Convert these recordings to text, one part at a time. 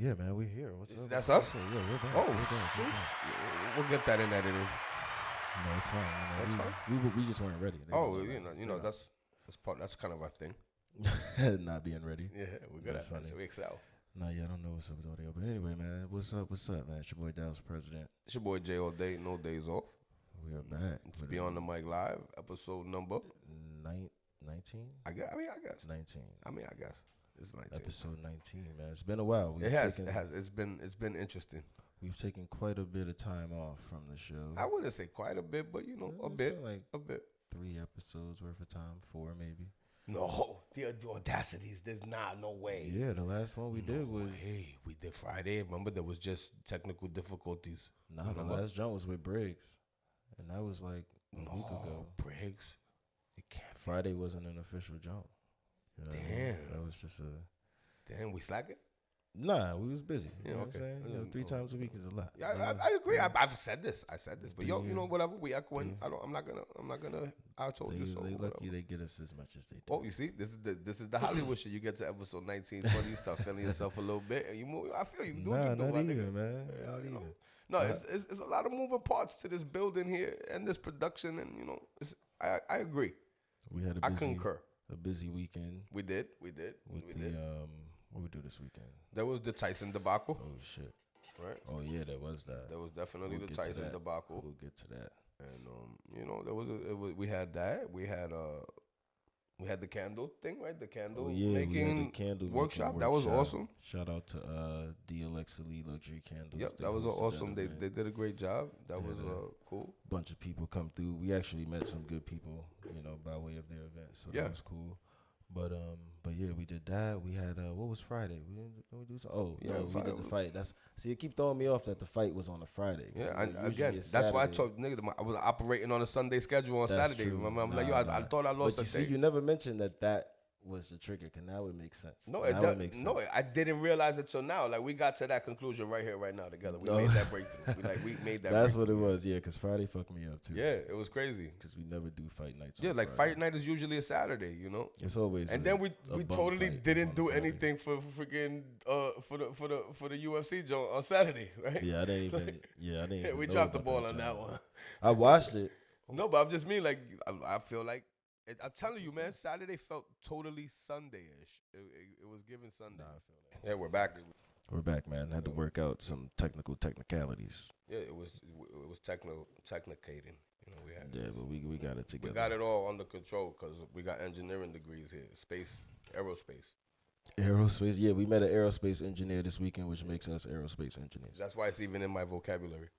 Yeah, man, we're here. What's up? That's us? Yeah, we're back. Oh, we're back. shoot. We'll get that in editing. No, it's fine. That's fine. We just weren't ready. That's kind of our thing. Not being ready. Yeah, we're good at that. So we excel. Nah, yeah, I don't know what's up with audio. But anyway, man, what's up, man? It's your boy Dallas4President. It's your boy Jay All day, no days off. We are back. It's Beyond the Mic Live, episode number 19? I guess. 19. I guess. It's 19. Episode 19, man. It's been a while. It has. It's been interesting. We've taken quite a bit of time off from the show. I wouldn't say quite a bit, but a bit. A bit. 3 episodes worth of time, 4 maybe. No, the audacities. There's no way. Yeah, the last one we did was. Hey, we did Friday. Remember, there was just technical difficulties. Nah, the last jump was with Briggs, and that was like a week ago. Briggs, it can't. Friday wasn't an official jump. You know Damn, that was just a. Damn, we slacking. Nah, we was busy. You know okay. What I'm saying? 3 times a week is a lot. Yeah, I agree. I've said this. But whatever. We echoing. I'm not gonna. I told you so. They lucky they get us as much as they do. Oh, you see, this is the Hollywood shit. You get to episode 19, 20, you start feeling yourself a little bit, and you move. I feel you. Not even, man. Not even. No, it's a lot of moving parts to this building here and this production, and I agree. I concur. A busy weekend. We did. What we do this weekend? There was the Tyson debacle. Oh shit! Right. Oh yeah, there was that. There was definitely the Tyson debacle. We'll get to that. And there was we had that. We had the candle thing, right? The candle making workshop. That was awesome. Shout out to DLX Elite Luxury Candles. Yep, that was awesome. They did a great job. That was cool. Bunch of people come through. We actually met some good people, by way of their event. So that was cool. But yeah, we did that. We had what was Friday? We do something. Oh yeah, we did the fight. It keep throwing me off that the fight was on a Friday. Yeah, again, that's why I told nigga I was operating on a Sunday schedule on Saturday. True. I'm like, I thought I lost. But you never mentioned that was the trigger. Cause now it makes sense. No, I didn't realize it till now. Like we got to that conclusion right here, right now together. We made that breakthrough. We made that. That's what it was. Yeah, cause Friday fucked me up too. Yeah, it was crazy. Cause we never do fight nights. Yeah, like Friday. Fight night is usually a Saturday. It's always. And then we totally didn't do anything for freaking for the UFC joint on Saturday, right? Yeah, I didn't even. We dropped the ball on that one. I watched it. No, but I'm just like I feel like. I'm telling you, man, Saturday felt totally Sunday-ish. It was given Sunday. Nah, I feel that. Yeah, we're back. We're back, man. Had to work out some technicalities. Yeah, it was technicating. But we got it together. We got it all under control because we got engineering degrees here. Aerospace, yeah. We met an aerospace engineer this weekend, which makes us aerospace engineers. That's why it's even in my vocabulary.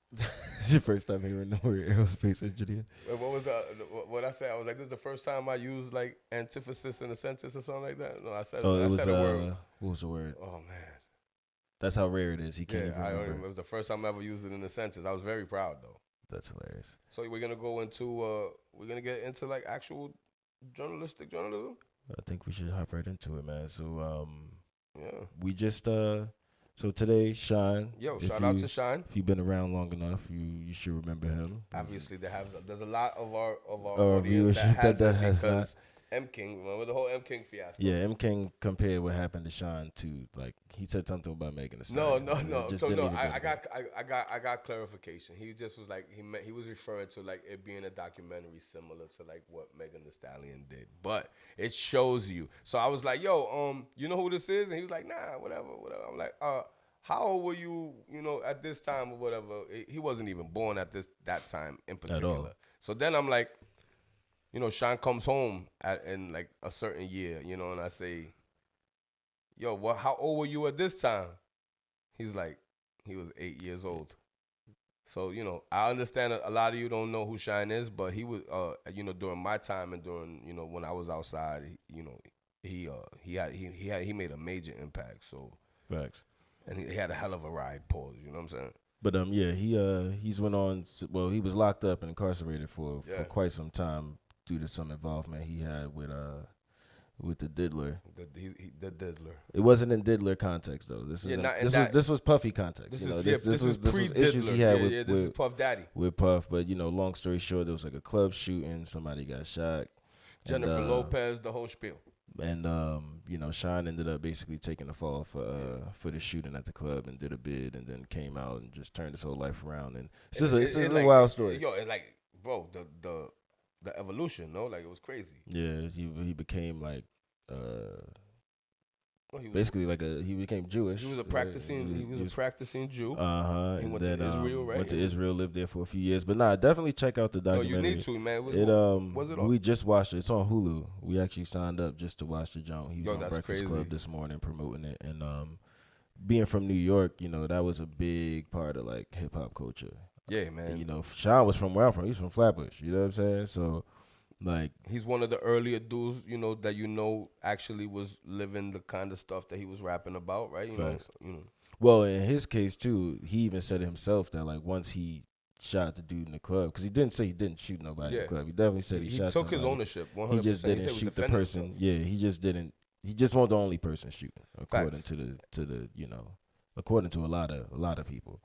It's your first time hearing the word aerospace engineer. What was what I said? I was like, this is the first time I used like antithesis in a sentence or something like that. No, I said a word. What was the word? Oh man, that's how rare it is. He can't even remember. It was the first time I ever used it in a sentence. I was very proud though. That's hilarious. So we're gonna go into get into like actual journalism. I think we should hop right into it, man. So, we just, so today, Sean. Yo, shout out to Sean. If you've been around long enough, you should remember him. Obviously, there's a lot of our audience that has because M King, remember the whole M King fiasco? Yeah, M King compared what happened to Sean to like he said something about Megan Thee Stallion. No. So no, I got clarification. He just was like he was referring to like it being a documentary similar to like what Megan Thee Stallion did, but it shows you. So I was like, yo, you know who this is? And he was like, nah, whatever. I'm like, how old were you? At this time or whatever? He wasn't even born at that time in particular. At all. So then I'm like. Sean comes home in like a certain year, and I say, yo, how old were you at this time? He's like, he was 8 years old. So, I understand a lot of you don't know who Sean is, but he was, during my time and during, when I was outside, he made a major impact. So, facts. And he had a hell of a ride, pause, you know what I'm saying? But he's went on. Well, he was locked up and incarcerated for quite some time. Due to some involvement he had with the diddler. The diddler. It wasn't in diddler context though. This was Puffy context. This was issues he had with this is Puff Daddy. With Puff, but long story short, there was like a club shooting. Somebody got shot. Jennifer Lopez, the whole spiel. And you know, Sean ended up basically taking the fall for the shooting at the club and did a bid, and then came out and just turned his whole life around. And it's just a wild story. Yo, and like, bro, the evolution, no, like it was crazy. Yeah, he became like basically like he became Jewish. He was a practicing practicing Jew. He went to Israel, right? Went to Israel, lived there for a few years. But nah, definitely check out the documentary. No, you need to, man. Was it on? We just watched it. It's on Hulu. We actually signed up just to watch the joint. He was on Breakfast Club this morning promoting it. And being from New York, you know, that was a big part of like hip hop culture. Yeah, man. And, you know, Sean was from where I'm from. He's from Flatbush. You know what I'm saying? So. Like, he's one of the earlier dudes, you know, that actually was living the kind of stuff that he was rapping about, right? You know. Well, in his case too, he even said it himself that like once he shot the dude in the club, because he didn't say he didn't shoot nobody in the club. He definitely said he shot. He took his ownership. 100%. He just didn't shoot the person. Himself. Yeah, he just didn't. He just wasn't the only person shooting, according to the you know, according to a lot of people.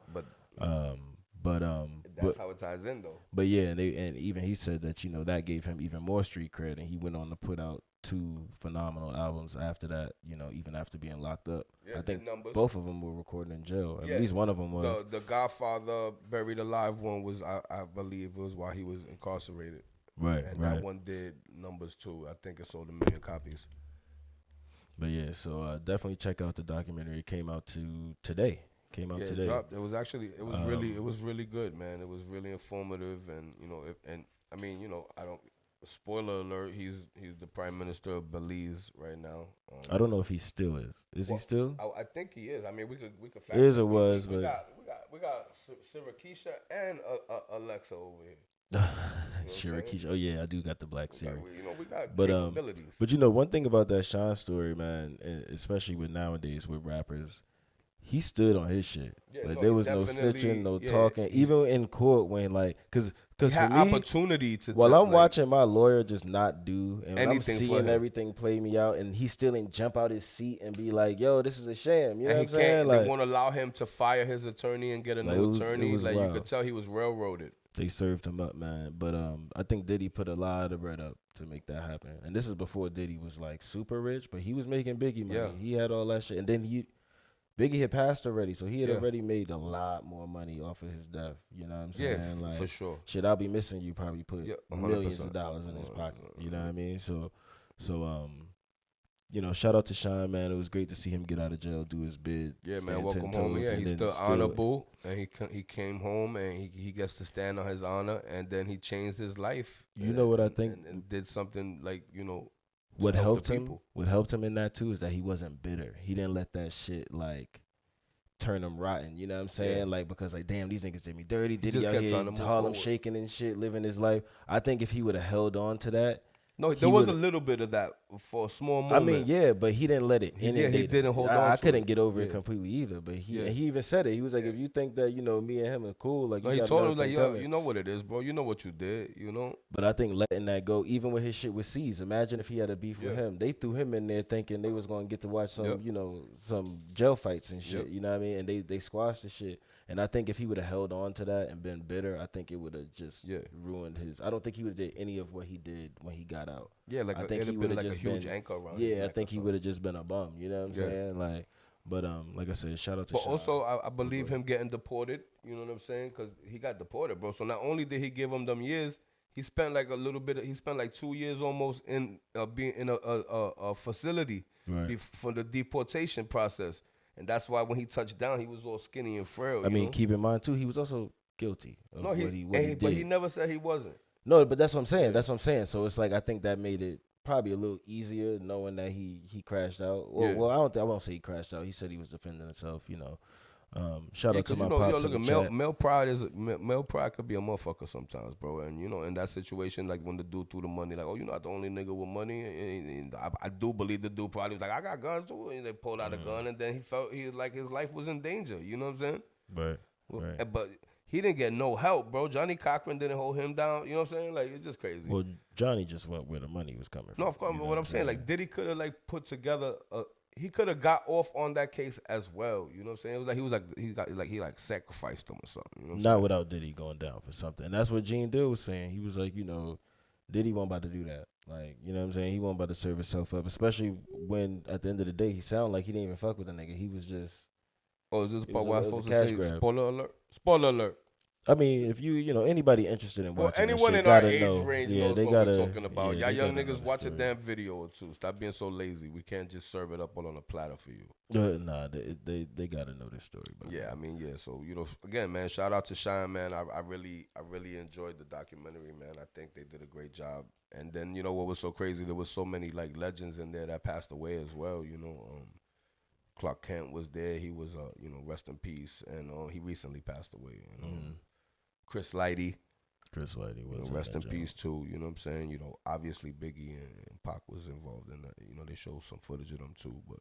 That's how it ties in, though. But yeah, and even he said that, you know, that gave him even more street cred, and he went on to put out 2 phenomenal albums after that. You know, even after being locked up. Yeah, I think both of them were recorded in jail. At least one of them was. The Godfather Buried Alive one was, I believe, was while he was incarcerated. Right. And that one did numbers too. I think it sold 1 million copies. But yeah, so definitely check out the documentary. It came out today. Today. It dropped. It was really good, man. It was really informative, and you know, I mean, you know, I don't. Spoiler alert: he's the Prime Minister of Belize right now. I don't know if he still is. Is he still? I think he is. I mean, we could. Is or was, we got Syracuse and Alexa over here. Syracuse. Oh yeah, I do got the Black Siri. We got capabilities. But you know, one thing about that Sean story, man, especially with nowadays with rappers. He stood on his shit. There was no snitching, no talking. Even in court, when like, cause he had opportunity to. While I'm watching my lawyer just not do, and I'm seeing everything play me out, and he still didn't jump out his seat and be like, "Yo, this is a sham." You know what I'm saying? They won't allow him to fire his attorney and get a new attorney. Like you could tell he was railroaded. They served him up, man. But I think Diddy put a lot of bread up to make that happen, and this is before Diddy was like super rich, but he was making Biggie money. Yeah. He had all that shit, and then Biggie had passed already, so he had already made a lot more money off of his death. You know what I'm saying? Yeah, like, for sure. Shit, I'll be missing you. Probably put millions of dollars in his pocket. You know what I mean? So, you know, shout out to Sean, man. It was great to see him get out of jail, do his bid. Yeah, man. Welcome home. Yeah, he's still honorable, and he came home, and he gets to stand on his honor, and then he changed his life. You know what I think? And did something like, you know. What helped him in that too is that he wasn't bitter. He didn't let that shit like turn him rotten. You know what I'm saying? Yeah. Like, because like, damn, these niggas did me dirty. Did he out here Harlem shaking and shit, living his life? I think if he would have held on to that. No, there was a little bit of that for a small moment. I mean, yeah, but he didn't let it inundate he didn't hold on. I couldn't get over it completely either. But he even said it. He was like, if you think that, you know, me and him are cool, like, he told him like, yo, you know what it is, bro. You know what you did, you know. But I think letting that go, even with his shit with C's. Imagine if he had a beef with him. They threw him in there thinking they was gonna get to watch some, you know, some jail fights and shit. You know what I mean? And they squashed the shit. And I think if he would have held on to that and been bitter, I think it would have just ruined his. I don't think he would have did any of what he did when he got out. Yeah, like I think he would have just a huge anchor around. Yeah, I think he would have just been a bum. You know what I'm saying? Like, but like I said, shout out to. But Sean. Also, I believe him getting deported. You know what I'm saying? Because he got deported, bro. So not only did he give him them years, he spent like he spent like 2 years almost in being in a facility for the deportation process. And that's why when he touched down, he was all skinny and frail. I mean, keep in mind, too, he was also guilty of what he did. But he never said he wasn't. No, but that's what I'm saying. Yeah. That's what I'm saying. So it's like I think that made it probably a little easier knowing that he crashed out. Well, I won't say he crashed out. He said he was defending himself, you know. Shout out to my pops in the chat. Male pride could be a motherfucker sometimes, bro. And you know, in that situation, like when the dude threw the money, like, oh, you're not the only nigga with money. And I do believe the dude probably was like, I got guns too. And they pulled out a gun, and then he felt his life was in danger. You know what I'm saying? Right. But he didn't get no help, bro. Johnny Cochran didn't hold him down. You know what I'm saying? Like, it's just crazy. Well, Johnny just went where the money was coming from. No, of course. But what I'm saying, like, Diddy could have like put together he could have got off on that case as well. You know what I'm saying? It was like he sacrificed him or something. You know what I'm saying? Without Diddy going down for something. And that's what Gene Dill was saying. He was like, you know, Diddy wasn't about to do that. Like, you know what I'm saying? He wasn't about to serve himself up, especially when at the end of the day he sounded like he didn't even fuck with the nigga. He was just. Oh, is this part where I'm supposed to say grab. spoiler alert? Spoiler alert. I mean, if anybody interested in watching anyone this shit, in our gotta age know. range Yeah, knows they what gotta, we're talking about. Yeah, Y'all young niggas watch a damn video or two. Stop being so lazy. We can't just serve it up all on a platter for you. Nah, they gotta know this story. Yeah, I mean, yeah. So again, man, shout out to Shine, man. I really enjoyed the documentary, man. I think they did a great job. And then what was so crazy? There was so many like legends in there that passed away as well. Clark Kent was there. He was rest in peace, and he recently passed away. Chris Lighty was rest in peace too. You know what I'm saying? Obviously Biggie and Pac was involved in that. They showed some footage of them too. But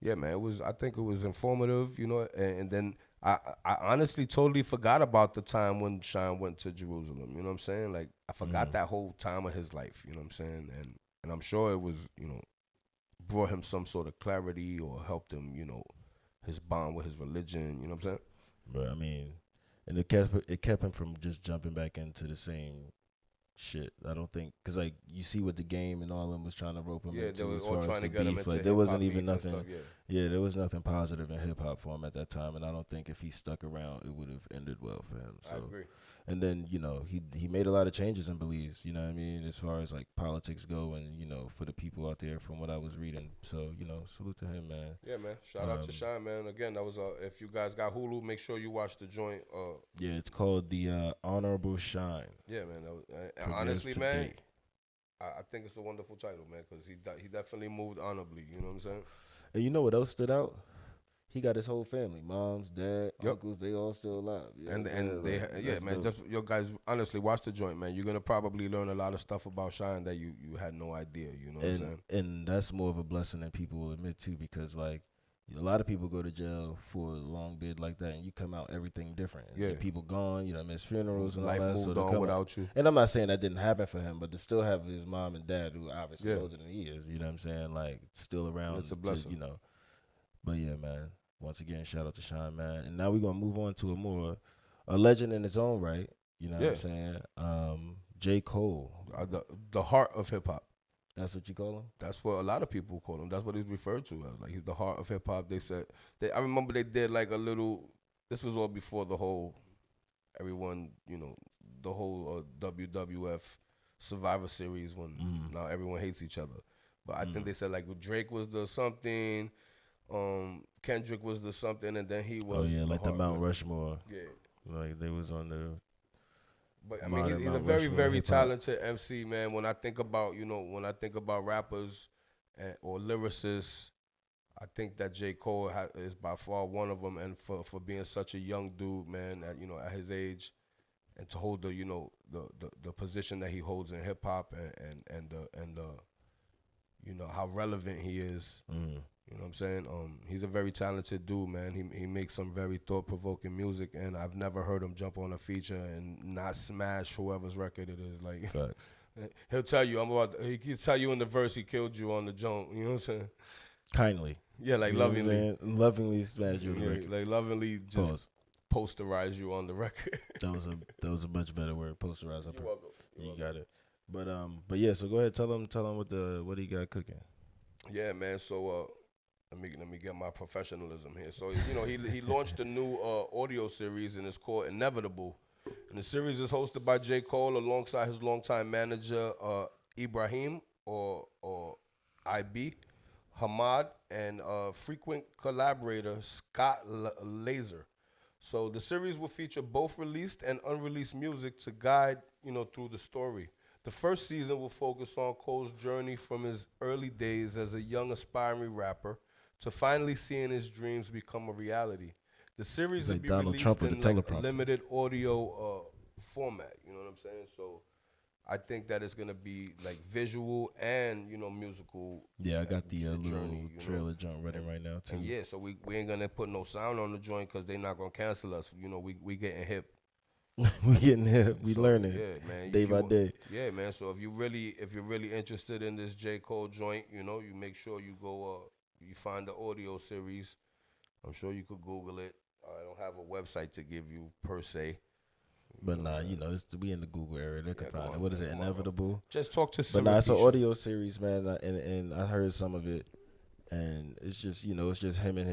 yeah, man, I think it was informative. And then I honestly totally forgot about the time when Shine went to Jerusalem. You know what I'm saying? Like I forgot that whole time of his life. You know what I'm saying? And I'm sure it was brought him some sort of clarity or helped him his bond with his religion. You know what I'm saying? But I mean. And it kept him from just jumping back into the same shit. I don't think, because like you see what the game and all of them was trying to rope him into. They were as all far trying as to the get him beef. into Like there wasn't even nothing. Stuff, there was nothing positive in hip hop for him at that time, and I don't think if he stuck around, it would have ended well for him. So. I agree. And then he made a lot of changes in Belize. You know what I mean, as far as like politics go, and for the people out there, from what I was reading. So salute to him, man. Yeah, man. Shout out to Shine, man. Again, that was if you guys got Hulu, make sure you watch the joint. Yeah, it's called the Honorable Shine. Yeah, man. That was, honestly, man, I think it's a wonderful title, man, because he definitely moved honorably. You know what I'm saying? And you know what else stood out? He got his whole family, moms, dad, uncles, they all still alive. And man, just yo guys, honestly, watch the joint, man. You're gonna probably learn a lot of stuff about Shine that you had no idea. You know what I'm saying? And that's more of a blessing than people will admit too, because like a lot of people go to jail for a long bid like that, and you come out everything different. Yeah, and people gone, miss funerals and life all that. Moved on without you. And I'm not saying that didn't happen for him, but to still have his mom and dad who obviously older than he is. You know what I'm saying? Like still around. It's a blessing. But yeah, man. Once again, shout out to Shine, man. And now we're going to move on to a legend in its own right. You know what I'm saying? J. Cole. The heart of hip-hop. That's what you call him? That's what a lot of people call him. That's what he's referred to as. Like, he's the heart of hip-hop. They said, I remember they did like a little, this was all before the whole, everyone, the whole WWF Survivor Series when now everyone hates each other. But I think they said like Drake was the something, Kendrick was the something, and then he was. Oh yeah, like the Mount Rushmore. Yeah, like they was on the. But I mean, he's a very, very talented MC, man. When I think about, rappers or lyricists, I think that J. Cole is by far one of them. And for being such a young dude, man, at his age, and to hold the position that he holds in hip hop and how relevant he is. You know what I'm saying? He's a very talented dude, man. He makes some very thought-provoking music, and I've never heard him jump on a feature and not smash whoever's record it is. Like, facts. He'll tell you, he can tell you in the verse he killed you on the joint. You know what I'm saying? Kindly. Yeah, like lovingly. Lovingly smash you on the record. Like lovingly just posterize you on the record. that was a much better word, posterize. You're welcome. You got it. But yeah, so go ahead, tell him what he got cooking. Yeah, man. So let me get my professionalism here. So he launched a new audio series, and it's called Inevitable. And the series is hosted by J. Cole alongside his longtime manager Ibrahim or IB, Hamad, and frequent collaborator Scott Laser. So the series will feature both released and unreleased music to guide through the story. The first season will focus on Cole's journey from his early days as a young aspiring rapper to finally seeing his dreams become a reality. The series will be released in like a limited audio format. You know what I'm saying? So I think that it's gonna be like visual and musical. Yeah, I got the little trailer joint ready right now too. And yeah, so we ain't gonna put no sound on the joint because they're not gonna cancel us. We getting hip. We getting hip. We learning. Yeah, man. Day by day. Yeah, man. So if you're really interested in this J. Cole joint, you make sure you go you find the audio series. I'm sure you could Google it. I don't have a website to give you per se. But nah, you know, we in the Google area. They can find it. What is it? Inevitable. Just talk to. But nah, it's an audio series, man, and I heard some of it, and it's just, you know, it's just him and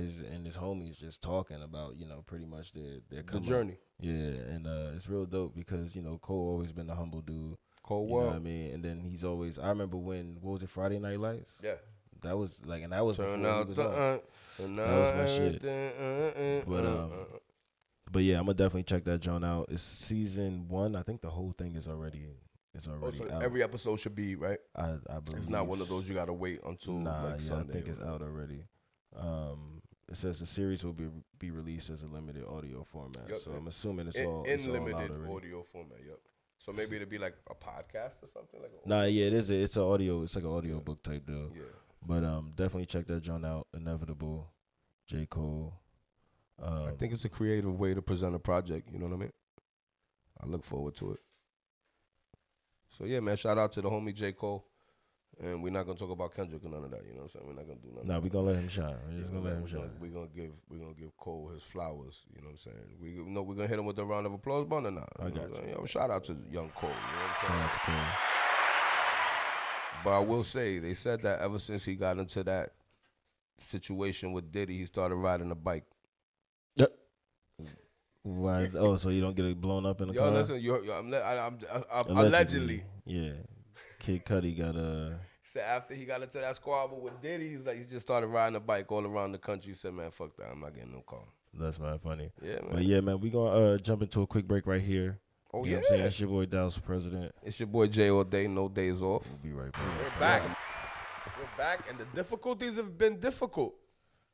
his homies just talking about, you know, pretty much their journey. Yeah, and it's real dope because, you know, Cole always been a humble dude. Cole, you know what I mean? And then he's always. I remember when, what was it, Friday Night Lights? Yeah. That was like, and that was Turn before out he was on. That was my shit. But yeah, I'm gonna definitely check that joint out. It's season 1. I think the whole thing is already out. Every episode should be right. I believe it's not one of those you gotta wait until Sunday. I think it's out already. It says the series will be released as a limited audio format. Yep. So I'm assuming it's limited audio format. Yep. So maybe it'll be like a podcast or something like. It is. It's an audio. It's like an audio book type deal. Yeah. But definitely check that joint out. Inevitable, J. Cole. I think it's a creative way to present a project. You know what I mean? I look forward to it. So yeah, man. Shout out to the homie J. Cole. And we're not gonna talk about Kendrick or none of that. You know what I'm saying? We're not gonna do nothing. Nah, we're gonna let him shine. We're just gonna let him shine. We're gonna give Cole his flowers. You know what I'm saying? We're gonna hit him with a round of applause button or not. I got you. Yo, shout out to young Cole. You know what I'm saying? Shout out to Cole. But I will say, they said that ever since he got into that situation with Diddy, he started riding a bike. Why so you don't get it blown up in the car? Yo, listen, I'm allegedly. Yeah. Kid Cudi got said after he got into that squabble with Diddy, he just started riding a bike all around the country. He said, man, fuck that. I'm not getting no car. That's not funny. Yeah, man. But yeah, man, we gonna jump into a quick break right here. Oh, you know what I'm saying? It's your boy Dallas4President. It's your boy Jay All Day, no days off. We'll be right back. We're back. We're back, and the difficulties have been difficult.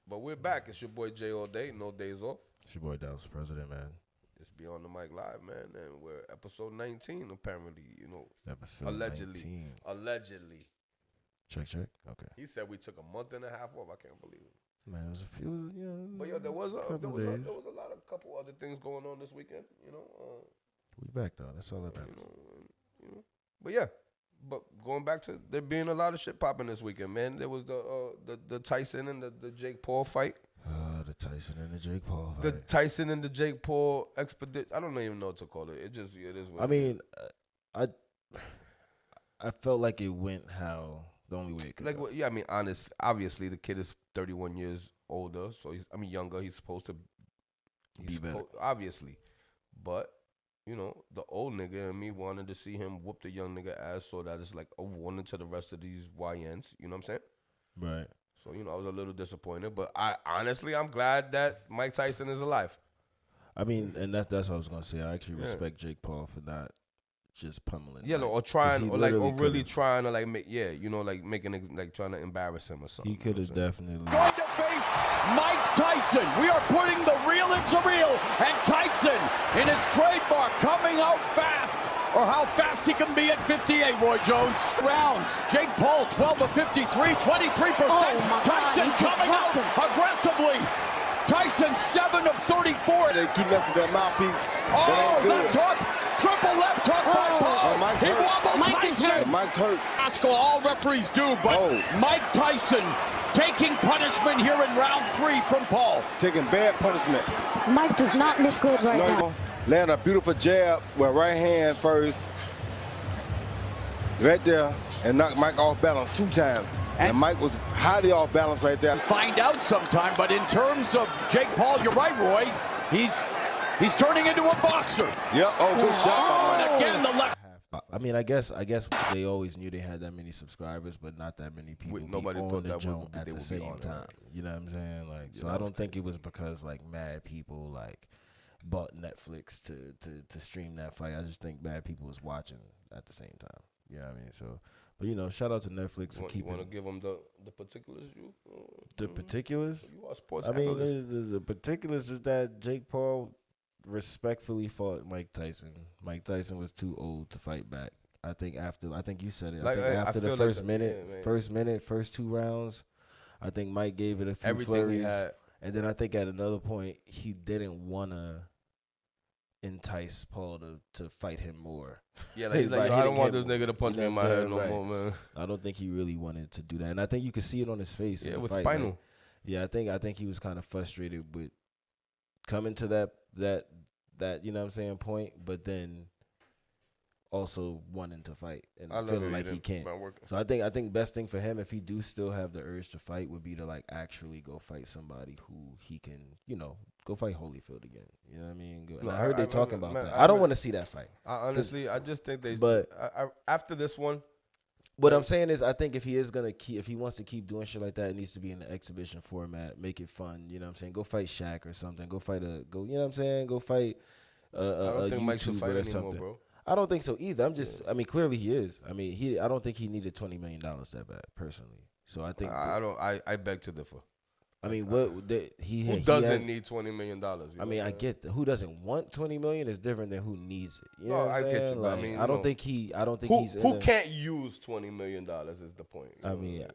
But we're back. It's your boy Jay All Day, no days off. It's your boy Dallas4President, man. It's Beyond the Mic Live, man. And we're episode 19, apparently, you know. Episode allegedly. 19. Allegedly. Check. Okay. He said we took a month and a half off. I can't believe it. Man, it was a few, you know. But yo, there was a couple other things going on this weekend, you know. We back though. That's all that matters. You know. But yeah. But going back to there being a lot of shit popping this weekend, man. There was the Tyson and the Jake Paul fight. The Tyson and the Jake Paul fight. The Tyson and the Jake Paul expedition. I don't even know what to call it. It is what I mean, I felt like it went how the only way it could go. I mean, obviously the kid is 31 years older, so younger. He's supposed to be better. Obviously. But, you know, the old nigga and me wanted to see him whoop the young nigga ass, so that it's like a warning to the rest of these YNs. You know what I'm saying? Right. So, you know, I was a little disappointed, but I'm glad that Mike Tyson is alive. I mean, and that's what I was gonna say. I actually respect Jake Paul for not just pummeling. Yeah, or trying, or really trying to trying to embarrass him or something. He could have definitely. Going to face Mike Tyson. We are putting the real in surreal, and Tyson in his trademark coming out fast. Or how fast he can be at 58, Roy Jones. Rounds. Jake Paul, 12 of 53, 23%. Tyson coming out aggressively. Tyson, 7 of 34. They keep messing with that mouthpiece. Left hook. Triple left hook by Paul. Mike's he hurt. wobbled Mike Tyson. Mike's hurt. All referees do, but Mike Tyson taking punishment here in round 3 from Paul. Taking bad punishment. Mike does not look good right now. Land a beautiful jab with right hand first. Right there. And knocked Mike off balance 2 times. And Mike was highly off balance right there. Find out sometime, but in terms of Jake Paul, you're right, Roy. He's turning into a boxer. Yep. Good shot. And again, the left. I mean, I guess they always knew they had that many subscribers, but not that many people. Nobody on thought the that joint would at the same time. You know what I'm saying? Like, so I don't think it was because like mad people like bought Netflix to stream that fight. I just think bad people was watching at the same time. You know what I mean? So, but you know, shout out to Netflix for keeping. You want to give them the particulars? The particulars? You are sports. I mean, the particulars is that Jake Paul respectfully fought Mike Tyson. Mike Tyson was too old to fight back. I think you said it. I think after the first 2 rounds, I think Mike gave it a few flurries. And then I think at another point he didn't want to entice Paul to fight him more. Yeah, he's like, I don't want this nigga to punch me in my head no more, man. I don't think he really wanted to do that, and I think you could see it on his face. Yeah, with fight, spinal. Like, yeah, I think he was kind of frustrated with coming to that, you know what I'm saying, point, but then also wanting to fight and feeling like he can't. So I think best thing for him, if he do still have the urge to fight, would be to like actually go fight somebody who he can, you know, go fight Holyfield again. You know what I mean? No, I heard they talking about that. I don't want to see that fight. Honestly, I just think they. But after this one, what I'm saying is, I think if he wants to keep doing shit like that, it needs to be in the exhibition format. Make it fun. You know what I'm saying? Go fight Shaq or something. Go fight you know what I'm saying? Go fight I don't think Mike should fight or anymore, something. bro. I don't think so either. I mean, clearly he is. I mean, I don't think he needed $20 million that bad, personally. So I think I beg to differ. I mean, who doesn't need $20 million? I mean, I get that. Who doesn't want $20 million is different than who needs it. You know what I'm I saying? get you. Like, I mean, I don't think he's. Who can't use $20 million is the point. I mean,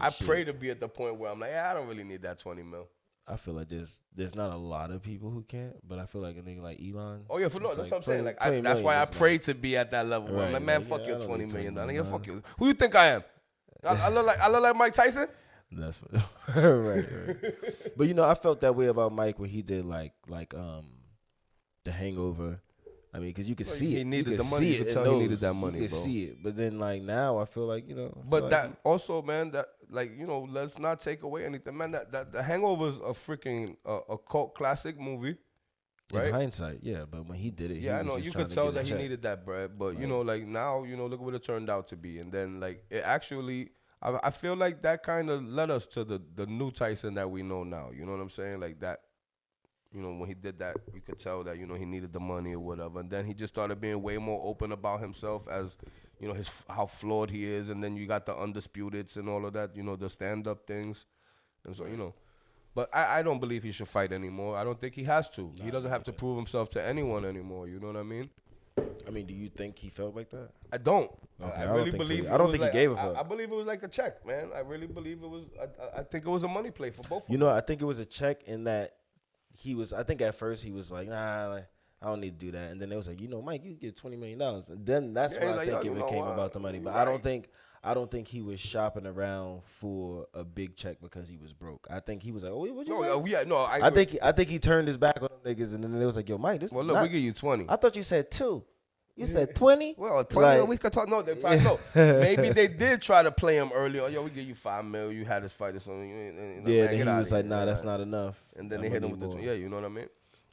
I pray to be at the point where I'm like, I don't really need that 20 mil. I feel like there's not a lot of people who can't, but I feel like a nigga like Elon. Oh yeah, that's what I'm saying. Like that's why I pray to be at that level. Right, I'm like, man, fuck your $20 million. Yeah, fuck you. Who you think I am? I look like Mike Tyson. That's what, right. But you know, I felt that way about Mike when he did like The Hangover. I mean, because you could see he it. needed the money. You could tell he needed that money, you could see it. But then, like, now, I feel like, you know. But that also, man, that, like, you know, let's not take away anything. Man, that The Hangover is a freaking a cult classic movie. Right? In hindsight, yeah. But when he did it, I know. You could tell that he needed that bread. But, you know, like, now, you know, look what it turned out to be. And then, like, it actually, I feel like that kind of led us to the new Tyson that we know now. You know what I'm saying? Like, that. You know, when he did that, you could tell that, you know, he needed the money or whatever. And then he just started being way more open about himself as, you know, how flawed he is. And then you got the Undisputeds and all of that, you know, the stand-up things. And so, you know. But I don't believe he should fight anymore. I don't think he has to. He doesn't have to prove himself to anyone anymore. You know what I mean? I mean, do you think he felt like that? I don't. Okay, I really believe. So. I don't think he gave a fuck. I believe it was like a check, man. I really believe it was. I think it was a money play for both of them. You know, I think it was a check in that I think at first he was like, nah, I don't need to do that. And then it was like, you know, Mike, you get $20 million. And then that's when I think it became about the money. But right. I don't think he was shopping around for a big check because he was broke. I think he was like, oh, what you say? Yeah, no, I think he turned his back on them niggas, and then it was like, yo, Mike, this. Well, look, we give you 20. I thought you said 2. You said 20? Well, 20, like, we could talk. No, maybe they did try to play him early on. Yo, we give you $5 million. You had this fight or something. Yeah, then he was like, nah, that's not enough. And then they hit him with the, you know what I mean?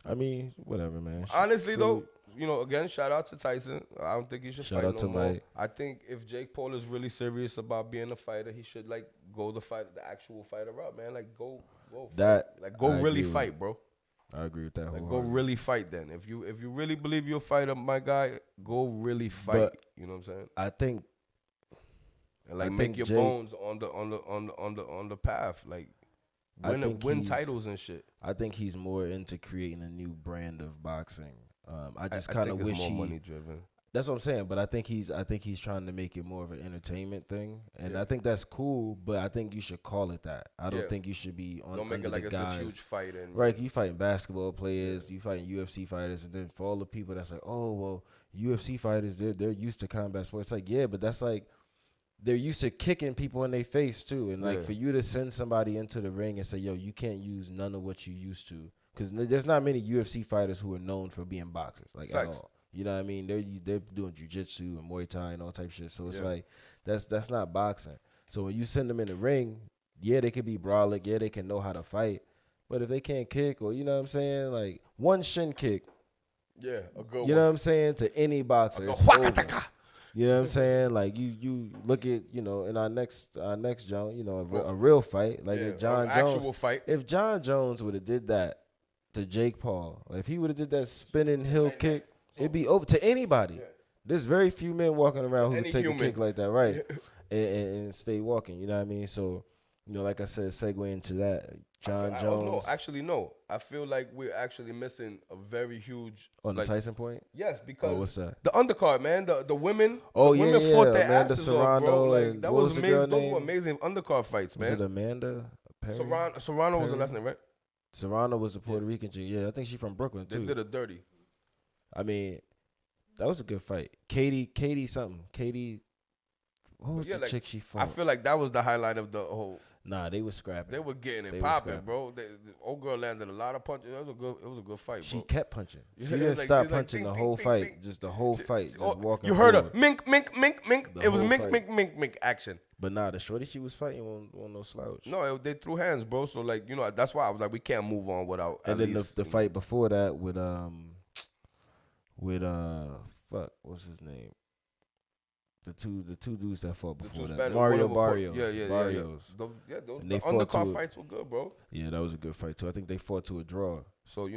I mean, whatever, man. Honestly, though, you know, again, shout out to Tyson. I don't think he should fight no more. Mike. I think if Jake Paul is really serious about being a fighter, he should, like, go the actual fighter route, man. Like, go really fight, bro. I agree with that. Like, go really fight then. If you really believe you're a fighter, my guy, go really fight. But you know what I'm saying? I think, and like make your bones on the path. Like win titles and shit. I think he's more into creating a new brand of boxing. I just kind of wish more money driven. That's what I'm saying, but I think he's trying to make it more of an entertainment thing, and I think that's cool. But I think you should call it that. I don't think you should be on. Don't make it like it's this huge fight. Right, you fighting basketball players, you fighting UFC fighters, and then for all the people that's like, oh well, UFC fighters they're used to combat sports. It's like, yeah, but that's like they're used to kicking people in their face too, and like for you to send somebody into the ring and say, yo, you can't use none of what you used to, because there's not many UFC fighters who are known for being boxers, like at all. You know what I mean? They're doing jiu-jitsu and Muay Thai and all type of shit. So it's like that's not boxing. So when you send them in the ring, yeah, they can be brolic. Yeah, they can know how to fight. But if they can't kick, or you know what I'm saying, like one shin kick, a good one. You know what I'm saying, to any boxer. You know what I'm saying? Like you look at, you know, in our next John, you know, a real fight, like if John Jones, actual fight. If John Jones would have did that to Jake Paul, if he would have did that spinning heel kick. It'd be over to anybody. Yeah. There's very few men walking around who can take a kick like that, right? and stay walking. You know what I mean? So, you know, like I said, segue into that. John Jones. No. I feel like we're actually missing a very huge on the Tyson point. Yes, because what's that? The undercard, man. The women. Oh the women fought their Amanda asses Serrano, off, bro. Like that was amazing. Those were name? amazing undercard fights, man. Was it Amanda Perry? Serrano was the last name, right? Serrano was the Puerto Rican chick. Yeah, I think she's from Brooklyn too. They did a dirty. I mean. That was a good fight. Katie something. Katie, what was the chick she fought? I feel like that was the highlight of the whole. Nah, they were scrapping. They were getting it popping, bro. The old girl landed a lot of punches. It was a good fight, bro. She kept punching. She didn't stop punching the whole fight. Just the whole fight. Just walking. You heard her. Mink, mink, mink, mink. It was mink, mink, mink, mink action. But nah, the shorty she was fighting won't no slouch. No, they threw hands, bro. So like, that's why I was like, we can't move on without. And then the fight before that with what's his name? The two dudes that fought before that. Mario Barrios. Yeah. Barrios. The undercard fights were good, bro. Yeah, that was a good fight too. I think they fought to a draw. So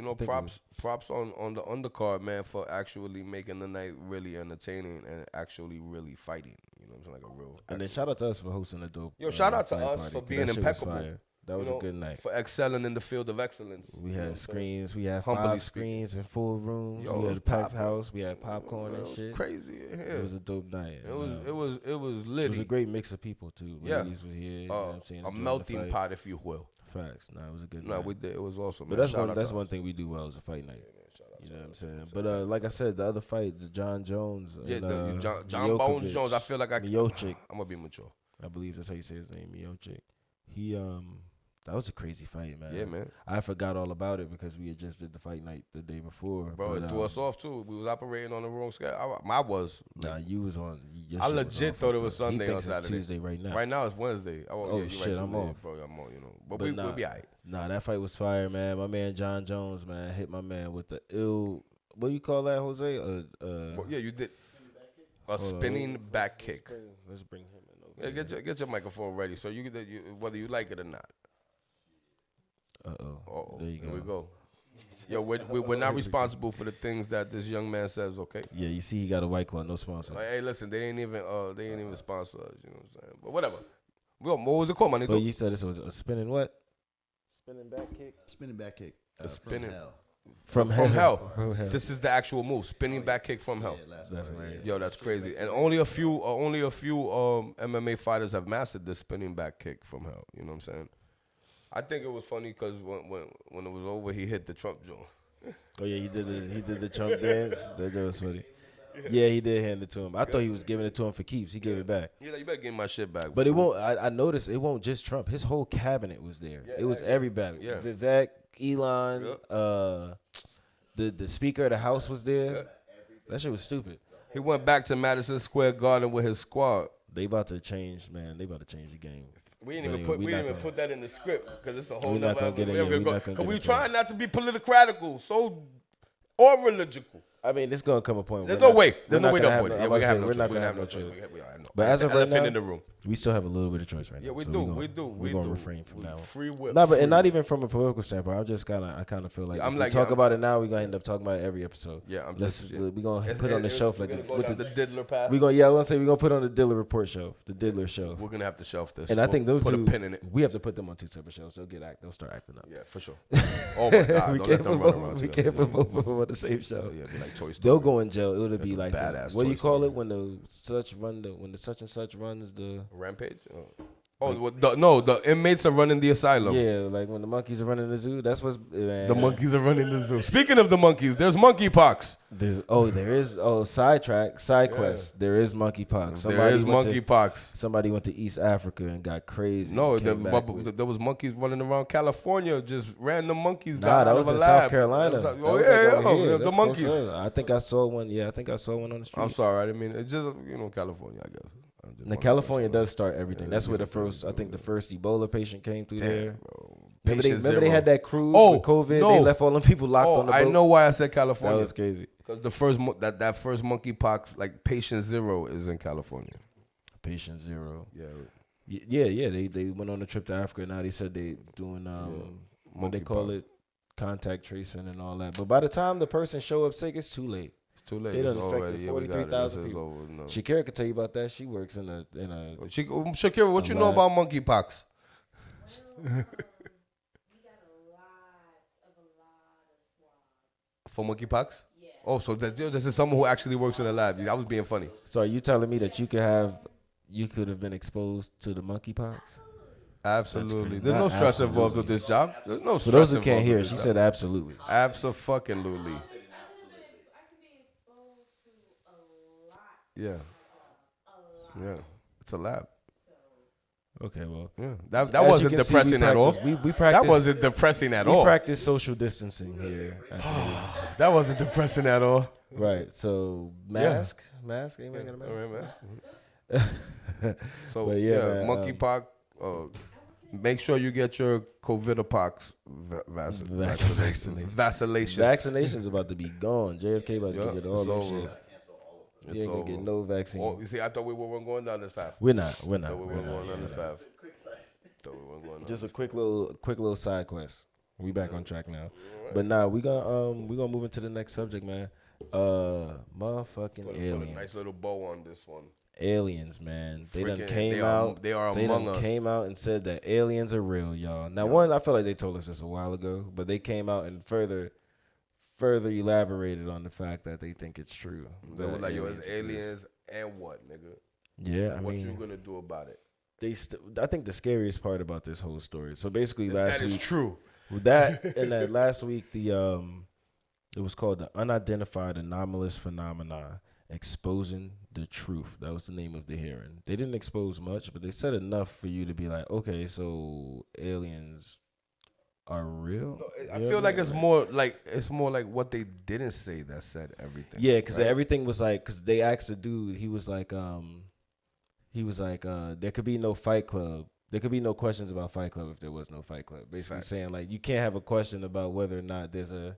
props on the undercard, man, for actually making the night really entertaining and actually really fighting. You know what I'm saying? Like a real. And then shout out to us for hosting the dope. Shout out to us for being impeccable. That was a good night. For excelling in the field of excellence. We had screens. We had 5 screens in full rooms. We had a packed house. We had popcorn and shit. Crazy. Yeah. It was a dope night. It was lit. It was a great mix of people too. Ladies was here. You know what I'm saying? A melting pot, if you will. Facts. Nah, it was a good night. No, we did. It was awesome. But that's one thing we do well is a fight night. You know what I'm saying? But like I said, the other fight, the John Jones. Yeah, John Bones Jones. I feel like Miocic. I'm gonna be mature. I believe that's how you say his name, Miocic. He that was a crazy fight, man. Yeah, man. I forgot all about it because we had just did the fight night the day before. Bro, it threw us off too. We was operating on the wrong schedule. I was. Nah, you was on. I legit thought it was Sunday he on Saturday. It's Tuesday right now. Right now it's Wednesday. Oh shit, I'm off. Bro, I'm on. But we'll be all right. Nah, that fight was fire, man. My man John Jones, man, hit my man with the ill. What do you call that, Jose? Yeah, you did. A spinning back kick. Let's bring him in. Yeah, get your microphone ready so you whether you like it or not. There you go. Here we go. Yo, we're not responsible for the things that this young man says, okay? Yeah, you see he got a White Claw, no sponsor. Hey, listen, they ain't even sponsor us, you know what I'm saying? But whatever. What was it called, my nigga? But you said this was a spinning what? Spinning back kick? Spinning back kick. Spinning hell. From hell. This is the actual move. Spinning back kick from hell. Yeah, that's crazy. And only a few MMA fighters have mastered this spinning back kick from hell. You know what I'm saying? I think it was funny because when it was over, he hit the Trump joint. Oh yeah, he did the Trump dance. That was funny. Yeah, he did hand it to him. I thought he was giving it to him for keeps. He gave it back. You're like, you better give my shit back. But it won't. I noticed it won't just Trump. His whole cabinet was there. Yeah, it was everybody. Yeah. Vivek, Elon, the Speaker of the House was there. Yeah. That shit was stupid. He went back to Madison Square Garden with his squad. They about to change, man. They about to change the game. We didn't even put that in the script because it's a whole nother. Because we trying not to be politicratical, or religical. I mean, it's gonna come a point. There's no way. There's no way. We're not gonna have no choice. But as of right now, in the room. We still have a little bit of choice right now. Yeah, we so do. We're gonna refrain from that one. Free will. No, but not even from a political standpoint. I kind of feel like if we talk about it now, we're gonna end up talking about it every episode. Yeah, we're gonna put on the shelf like the Diddler path. We're gonna put on the Diddler report shelf, the Diddler shelf. We're gonna have to shelf this. And I think those put two, a pin in it. We have to put them on 2 separate shelves. They'll start acting up. Yeah, for sure. Oh my God, don't let them run around. We can't put both of them on the same shelf. Yeah, be like Toy Story. They'll go in jail. It'll be like badass. What do you call it when the such and such runs the rampage? The inmates are running the asylum. Yeah, like when the monkeys are running the zoo. That's what's the monkeys are running the zoo. Speaking of the monkeys, there's monkeypox. Side quest. There is monkeypox. There is monkeypox. Somebody went to East Africa and got crazy. No, there was monkeys running around California. Just random monkeys. Nah, that was in South Carolina. The monkeys. I think I saw one. Yeah, I think I saw one on the street. I'm sorry, I didn't mean it's just California, I guess. California does start everything. That's where the first Ebola patient came through there. Remember they had that cruise with COVID? No. They left all them people locked on the boat. I know why I said California. That was crazy. Because the first that first monkeypox, like patient 0 is in California. Patient 0. Yeah. Yeah. They went on a trip to Africa. Now they said they doing what they call it, contact tracing and all that. But by the time the person show up sick, it's too late. Too late. They done affected 43,000 people. No. Shakira could tell you about that. She works in a. Shakira, what you know about monkeypox? We got a lot of swabs. For monkeypox? Yeah. Oh, so this is someone who actually works in a lab. I was being funny. So are you telling me that you could have been exposed to the monkeypox? Absolutely. There's no stress involved with this job. There's no stress. For those who can't hear, she said absolutely. Abso-fucking-lutely. Yeah. It's a lab. Okay, well, yeah, that wasn't depressing at all. We practice, that wasn't depressing at all. We practice social distancing here. That wasn't depressing at all. Right. So mask. Anybody got a mask? So man, monkeypox. Make sure you get your COVIDopox vaccination. Vaccination's about to be gone. JFK about to get all those shit. You ain't gonna get no vaccine. You see, I thought we weren't going down this path. We're not. I thought we weren't going down this path. Just a quick little side quest. We back on track now. Right. But nah, we gonna move into the next subject, man. Motherfucking aliens. Put a nice little bow on this one. Aliens, man. They done came out. They came out and said that aliens are real, y'all. Now, one, I feel like they told us this a while ago, but they came out and further elaborated on the fact that they think it's true. They were like, yo, it's aliens and what, nigga? Yeah, what you gonna do about it? I think the scariest part about this whole story. So basically, last week, that is true. Last week, it was called the Unidentified Anomalous Phenomena Exposing the Truth. That was the name of the hearing. They didn't expose much, but they said enough for you to be like, okay, so aliens are real. No, I feel like it's more like what they didn't say that said everything. Yeah, because everything was like, because they asked the dude, he was like, there could be no Fight Club. There could be no questions about Fight Club if there was no Fight Club. Basically saying like you can't have a question about whether or not there's a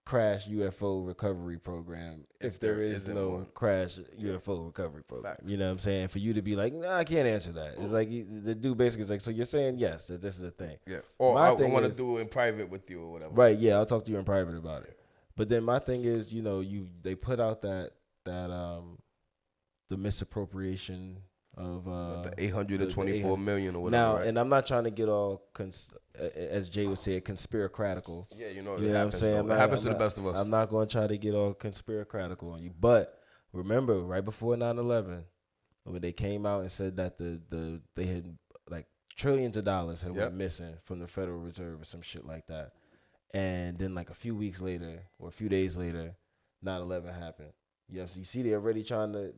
crash UFO recovery program if there is no crash UFO recovery program. Facts. You know what I'm saying? For you to be like, nah, I can't answer that. It's like the dude basically is like, so you're saying yes, that this is a thing. Yeah. Or I want to do it in private with you or whatever. Right, yeah, I'll talk to you in private about it. But then my thing is, you know, they put out that the misappropriation of the 824 million or whatever. Now, right? And I'm not trying to get all as Jay would say, conspiracratical. Yeah, you know what I'm saying? It happens to the best of us. I'm not going to try to get all conspiracratical on you. But remember, right before 9/11, when they came out and said that they had like trillions of dollars had went missing from the Federal Reserve or some shit like that. And then like a few weeks later or a few days later, 9/11 happened. You know, so you see, they're already trying to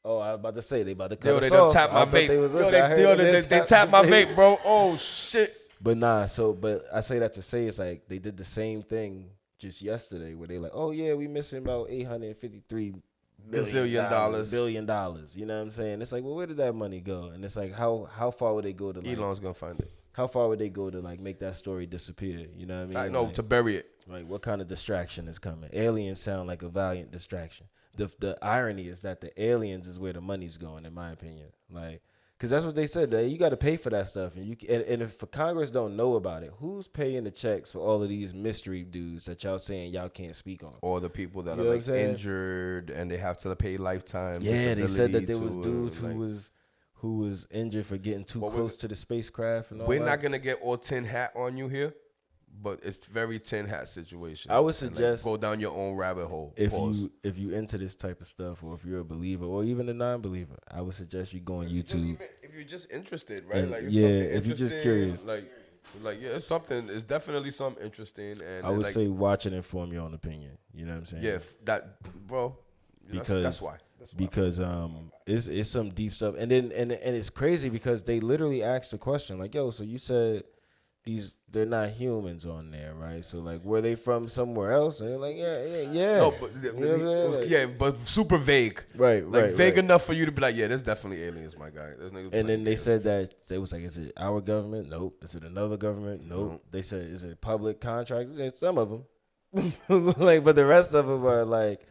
I was about to say they about to cut us off. They tapped my vape. They tapped my vape, bro. Oh shit. But but I say that to say it's like they did the same thing just yesterday where they like, oh yeah, we missing about $853 billion dollars. You know what I'm saying? It's like, well, where did that money go? And it's like, how far would they go to? Like, Elon's gonna find it. How far would they go to like make that story disappear? You know what I mean? No, to bury it. Right. What kind of distraction is coming? Aliens sound like a valiant distraction. The irony is that the aliens is where the money's going, in my opinion. Like, because that's what they said. That you got to pay for that stuff, and if Congress don't know about it, who's paying the checks for all of these mystery dudes that y'all saying y'all can't speak on? Or the people that are like injured and they have to pay lifetime. Yeah, they said that there was dudes who was injured for getting too close to the spacecraft and all that. We're not gonna get all tin hat on you here. But it's very tin hat situation. I would suggest go down your own rabbit hole. If you into this type of stuff, or if you're a believer, or even a non-believer, I would suggest you go on YouTube. If you're just interested, right? And, like if you're just curious, it's something. It's definitely something interesting. And I would say watch and inform your own opinion. You know what I'm saying? Yeah, bro. Because that's why. Because it's some deep stuff, and it's crazy because they literally asked the question like, "Yo, so you said." They're not humans on there, right? So like, were they from somewhere else? And they're like, yeah. No, but but super vague, right? Vague enough for you to be like, yeah, there's definitely aliens, my guy. And then they said that they was like, is it our government? Nope. Is it another government? Nope. They said, is it public contractors? And some of them, but the rest of them are like,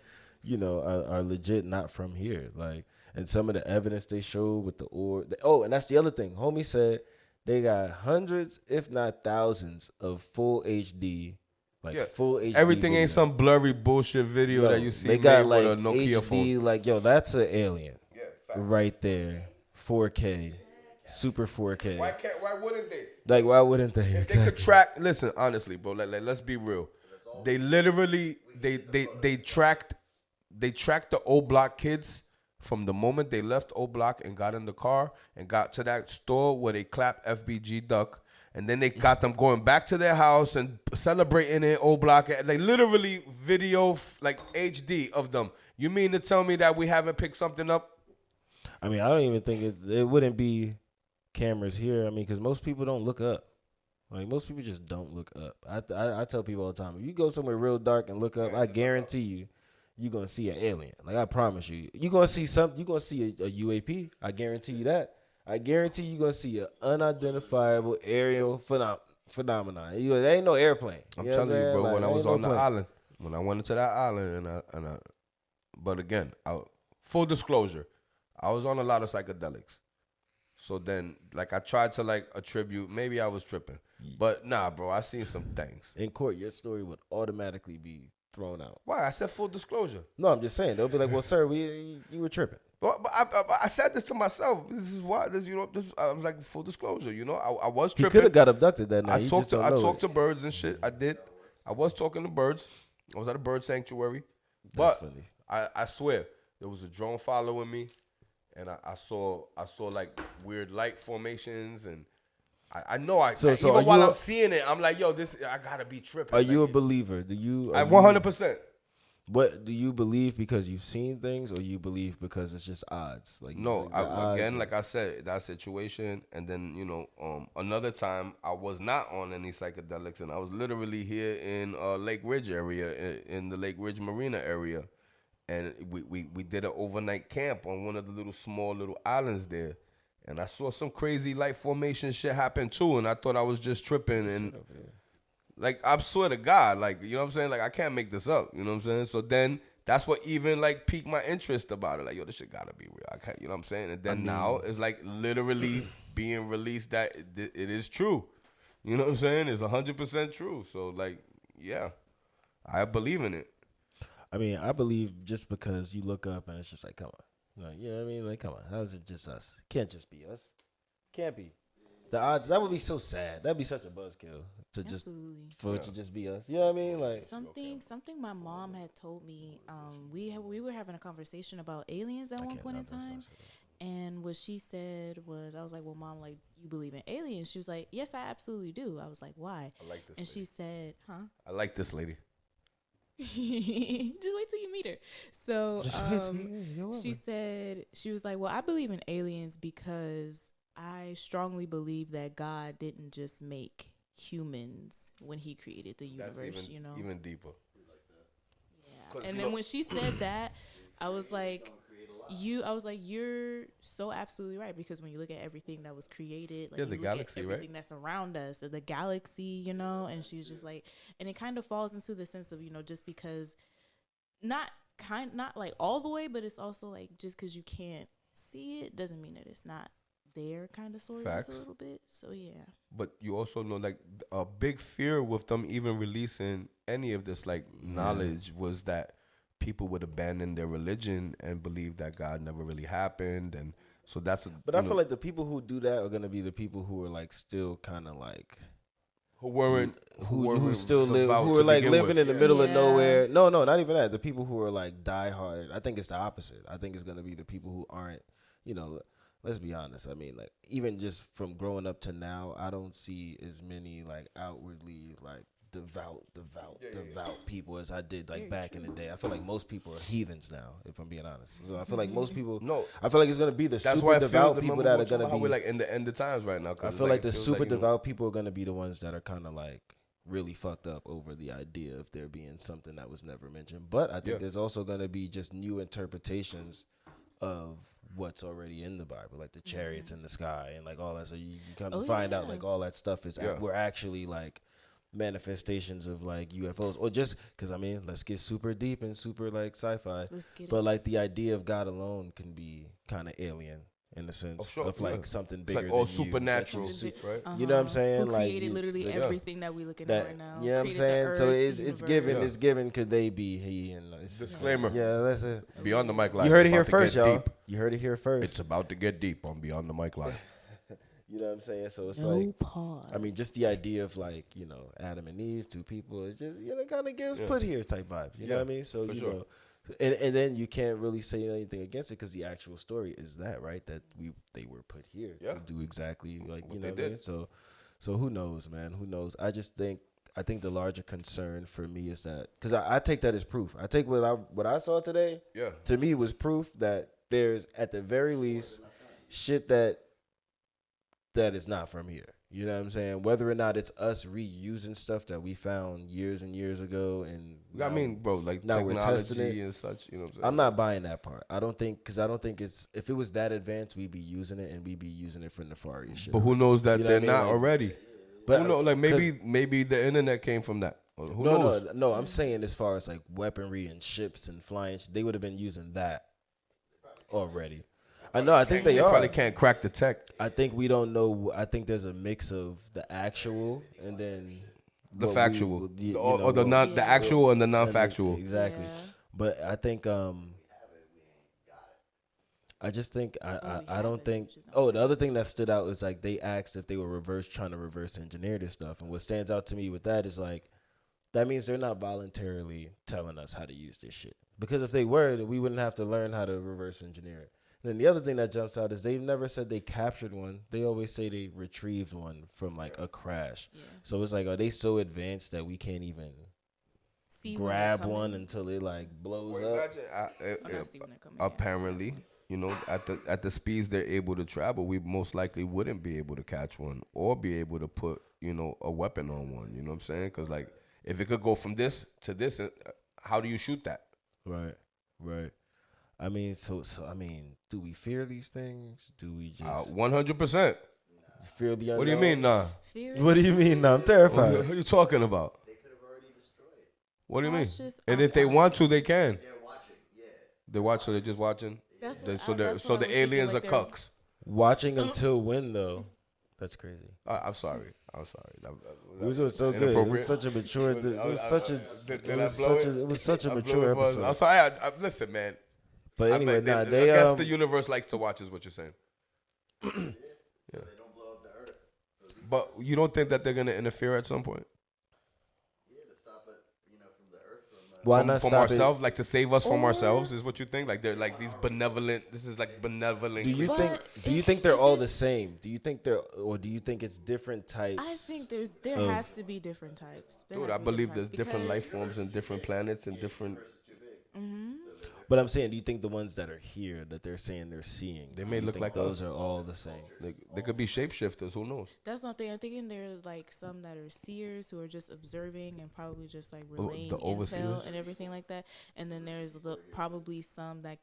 are legit not from here. Like, and some of the evidence they showed with the orb. And that's the other thing. Homie said. They got hundreds, if not thousands, of full HD, full HD. Everything video. Ain't some blurry bullshit video that you see. They got like with a Nokia HD, phone. like that's an alien, right there, 4K, super 4K. Why wouldn't they? Like, why wouldn't they? If they could track. Listen, honestly, bro. Like, let's be real. They literally they tracked the old block kids. From the moment they left O Block and got in the car and got to that store where they clapped FBG Duck, and then they got them going back to their house and celebrating in O Block, like literally video like HD of them. You mean to tell me that we haven't picked something up? I mean, I don't even think it wouldn't be cameras here. I mean, because most people don't look up. Like, most people just don't look up. I tell people all the time, if you go somewhere real dark and look up, I guarantee you're going to see an alien. Like, I promise you. You're going to see something. You're going to see a UAP. I guarantee you that. I guarantee you're going to see an unidentifiable aerial phenomenon. There ain't no airplane. I'm telling you, bro, when I was on the island, when I went into that island, but again, full disclosure, I was on a lot of psychedelics. So then, like, I tried to, like, attribute, maybe I was tripping. But, nah, bro, I seen some things. In court, your story would automatically be thrown out. Why? I said full disclosure. No, I'm just saying. They'll be like, well, sir, you were tripping. Well, but I said this to myself. This is why, I was like, full disclosure, I was tripping. He could have got abducted that night. I talked to birds and shit. I did. I was talking to birds. I was at a bird sanctuary. That's funny. I swear, there was a drone following me. And I saw like weird light formations, and I know even while I'm seeing it, I'm like, yo, I gotta be tripping. Are you a believer? Do you? 100%. What do you believe because you've seen things, or you believe because it's just odds? Like no, like I said, that situation, and then another time I was not on any psychedelics, and I was literally here in Lake Ridge area, in the Lake Ridge Marina area. And we did an overnight camp on one of the small little islands there. And I saw some crazy light formation shit happen too. And I thought I was just tripping. And like, I swear to God, like, you know what I'm saying? Like, I can't make this up. You know what I'm saying? So then that's what even like piqued my interest about it. Like, yo, this shit gotta be real. I can't, you know what I'm saying? And then now it's like literally being released that it is true. You know what I'm saying? It's 100% true. So like, yeah, I believe in it. I mean, I believe just because you look up and it's just like, come on. Like, you know what I mean? Like, come on. How is it just us? It can't just be us. Can't be. The odds, that would be so sad. That'd be such a buzzkill to it to just be us. You know what I mean? Like something my mom had told me. We were having a conversation about aliens at one point in time. And what she said was, I was like, well, Mom, like, you believe in aliens? She was like, yes, I absolutely do. I was like, why? I like this and lady. She said, huh? I like this lady. Just wait till you meet her. So she said, she was like, well, I believe in aliens because I strongly believe that God didn't just make humans when he created the universe. That's even deeper. Yeah. And then when she said that, I was like, you're so absolutely right, because when you look at everything that was created, like, the galaxy, everything that's around us, the galaxy, and she was just like, and it kind of falls into the sense of, just because not like all the way, but it's also like, just because you can't see it doesn't mean that it's not there, kind of, sort of, just a little bit. So yeah. But you also know, like, a big fear with them even releasing any of this, like, knowledge was that people would abandon their religion and believe that God never really happened. And so that's But I feel like the people who do that are going to be the people who are like still kind of like who still live, who are like living in the middle of nowhere. No, not even that. The people who are like diehard. I think it's the opposite. I think it's going to be the people who aren't, let's be honest. I mean, like, even just from growing up to now, I don't see as many like outwardly like devout people as I did like back in the day. I feel like most people are heathens now, if I'm being honest. So I feel like most people. No, I feel like it's gonna be the super devout people that are gonna be. We're like in the end of times right now. I feel like the super devout people are gonna be the ones that are kind of like really fucked up over the idea of there being something that was never mentioned. But I think there's also gonna be just new interpretations of what's already in the Bible, like the chariots in the sky and like all that. So you come to find out like all that stuff is we're actually like manifestations of like UFOs, or just because, I mean, let's get super deep and super like sci-fi, but like the idea of God alone can be kind of alien in the sense of like something bigger, like all than supernatural, right? You know what I'm saying? Who created literally everything that we looking at right now. You know what I'm saying? So it's given. Could they be he? And disclaimer. Yeah, that's it. Beyond the Mic Live. You heard it here first, y'all. Deep. You heard it here first. It's about to get deep on Beyond the Mic Live. You know what I'm saying? So it's pause. I mean, just the idea of like, Adam and Eve, two people, it just, kind of gives put here type vibes. You know what I mean? So, know, and then you can't really say anything against it because the actual story is that, right? That they were put here to do exactly like, what what I mean? So who knows, man? Who knows? I think the larger concern for me is that, because I take that as proof. I take what I saw today, to me was proof that there's at the very least shit that is not from here. You know what I'm saying? Whether or not it's us reusing stuff that we found years and years ago, and bro, like now technology and such. You know what I'm saying? I'm not buying that part. I don't think it's if it was that advanced, we'd be using it and we'd be using it for nefarious shit. But who knows that they're not already? But who knows? Like maybe the internet came from that. Who knows? No. I'm saying as far as like weaponry and ships and flying, they would have been using that already. I know. I think they probably can't crack the tech. I think we don't know. I think there's a mix of the actual and then the factual, the actual and the non-factual. Exactly. Yeah. But I think I just think I don't think. Oh, the other thing that stood out is like they asked if they were trying to reverse engineer this stuff, and what stands out to me with that is like that means they're not voluntarily telling us how to use this shit. Because if they were, we wouldn't have to learn how to reverse engineer it. And then the other thing that jumps out is they've never said they captured one. They always say they retrieved one from like a crash. Yeah. So it's like, are they so advanced that we can't even grab one until it like blows up? Apparently, you know, at the speeds they're able to travel, we most likely wouldn't be able to catch one or be able to put, you know, a weapon on one. You know what I'm saying? Because like, if it could go from this to this, how do you shoot that? Right. I mean, so I mean, do we fear these things? Do we just 100% fear the unknown? What do you mean, nah? What do you mean, nah? I'm terrified. What are you talking about? They could have already destroyed it. What do you mean? And if they want to, they can. They're watching. Yeah. They watch, so they're just watching. So the aliens are cucks. Watching until when though? That's crazy. I'm sorry. It was so good. It was such a mature. It was such a mature episode. I'm sorry. Listen, man. But anyway, I guess the universe likes to watch, is what you're saying. So they don't blow up the Earth. But you don't think that they're gonna interfere at some point? Yeah, to stop it, you know, from the Earth. Why not from ourselves, like to save us from ourselves, is what you think? Like they're like these benevolent. This is like benevolent. Do you think they're all the same? Do you think do you think it's different types? I think there has to be different types. Dude, I believe there's different life forms and different planets and different. Mm-hmm. But I'm saying, do you think the ones that are here that they're saying they're seeing, they may look like those are all the same? They could be shapeshifters. Who knows? That's one thing. I'm thinking there are like some that are seers who are just observing and probably just like relaying intel and everything like that. And then there's probably some that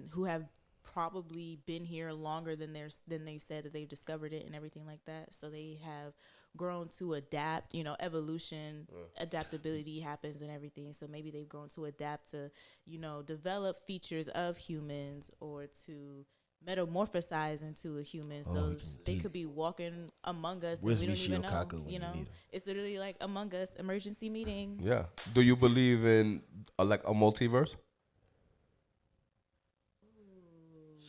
who have probably been here longer than they've said that they've discovered it and everything like that. So they have grown to adapt, you know, evolution, adaptability happens and everything. So maybe they've grown to adapt to, you know, develop features of humans or to metamorphosize into a human. So they could be walking among us and we don't even know, you know. It's literally like Among Us emergency meeting. Yeah. Do you believe in like a multiverse?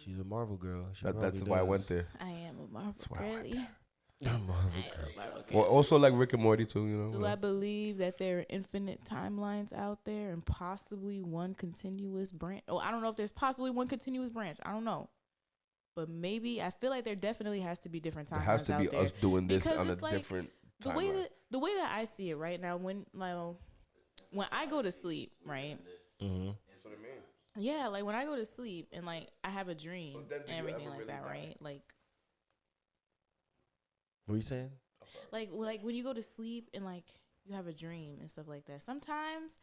She's a Marvel girl. That's why I went there. I am a Marvel girlie. Well, also like Rick and Morty too, you know. Do I believe that there are infinite timelines out there and possibly one continuous branch? Oh, I don't know if there's possibly one continuous branch. I don't know. But maybe I feel like there definitely has to be different timelines. There has to be us doing this on a different timeline. The way that I see it right now, when I go to sleep, right? Mm-hmm. That's what I mean. Yeah, like when I go to sleep and like I have a dream and everything like that, right? Like, what are you saying? Like when you go to sleep and like you have a dream and stuff like that. Sometimes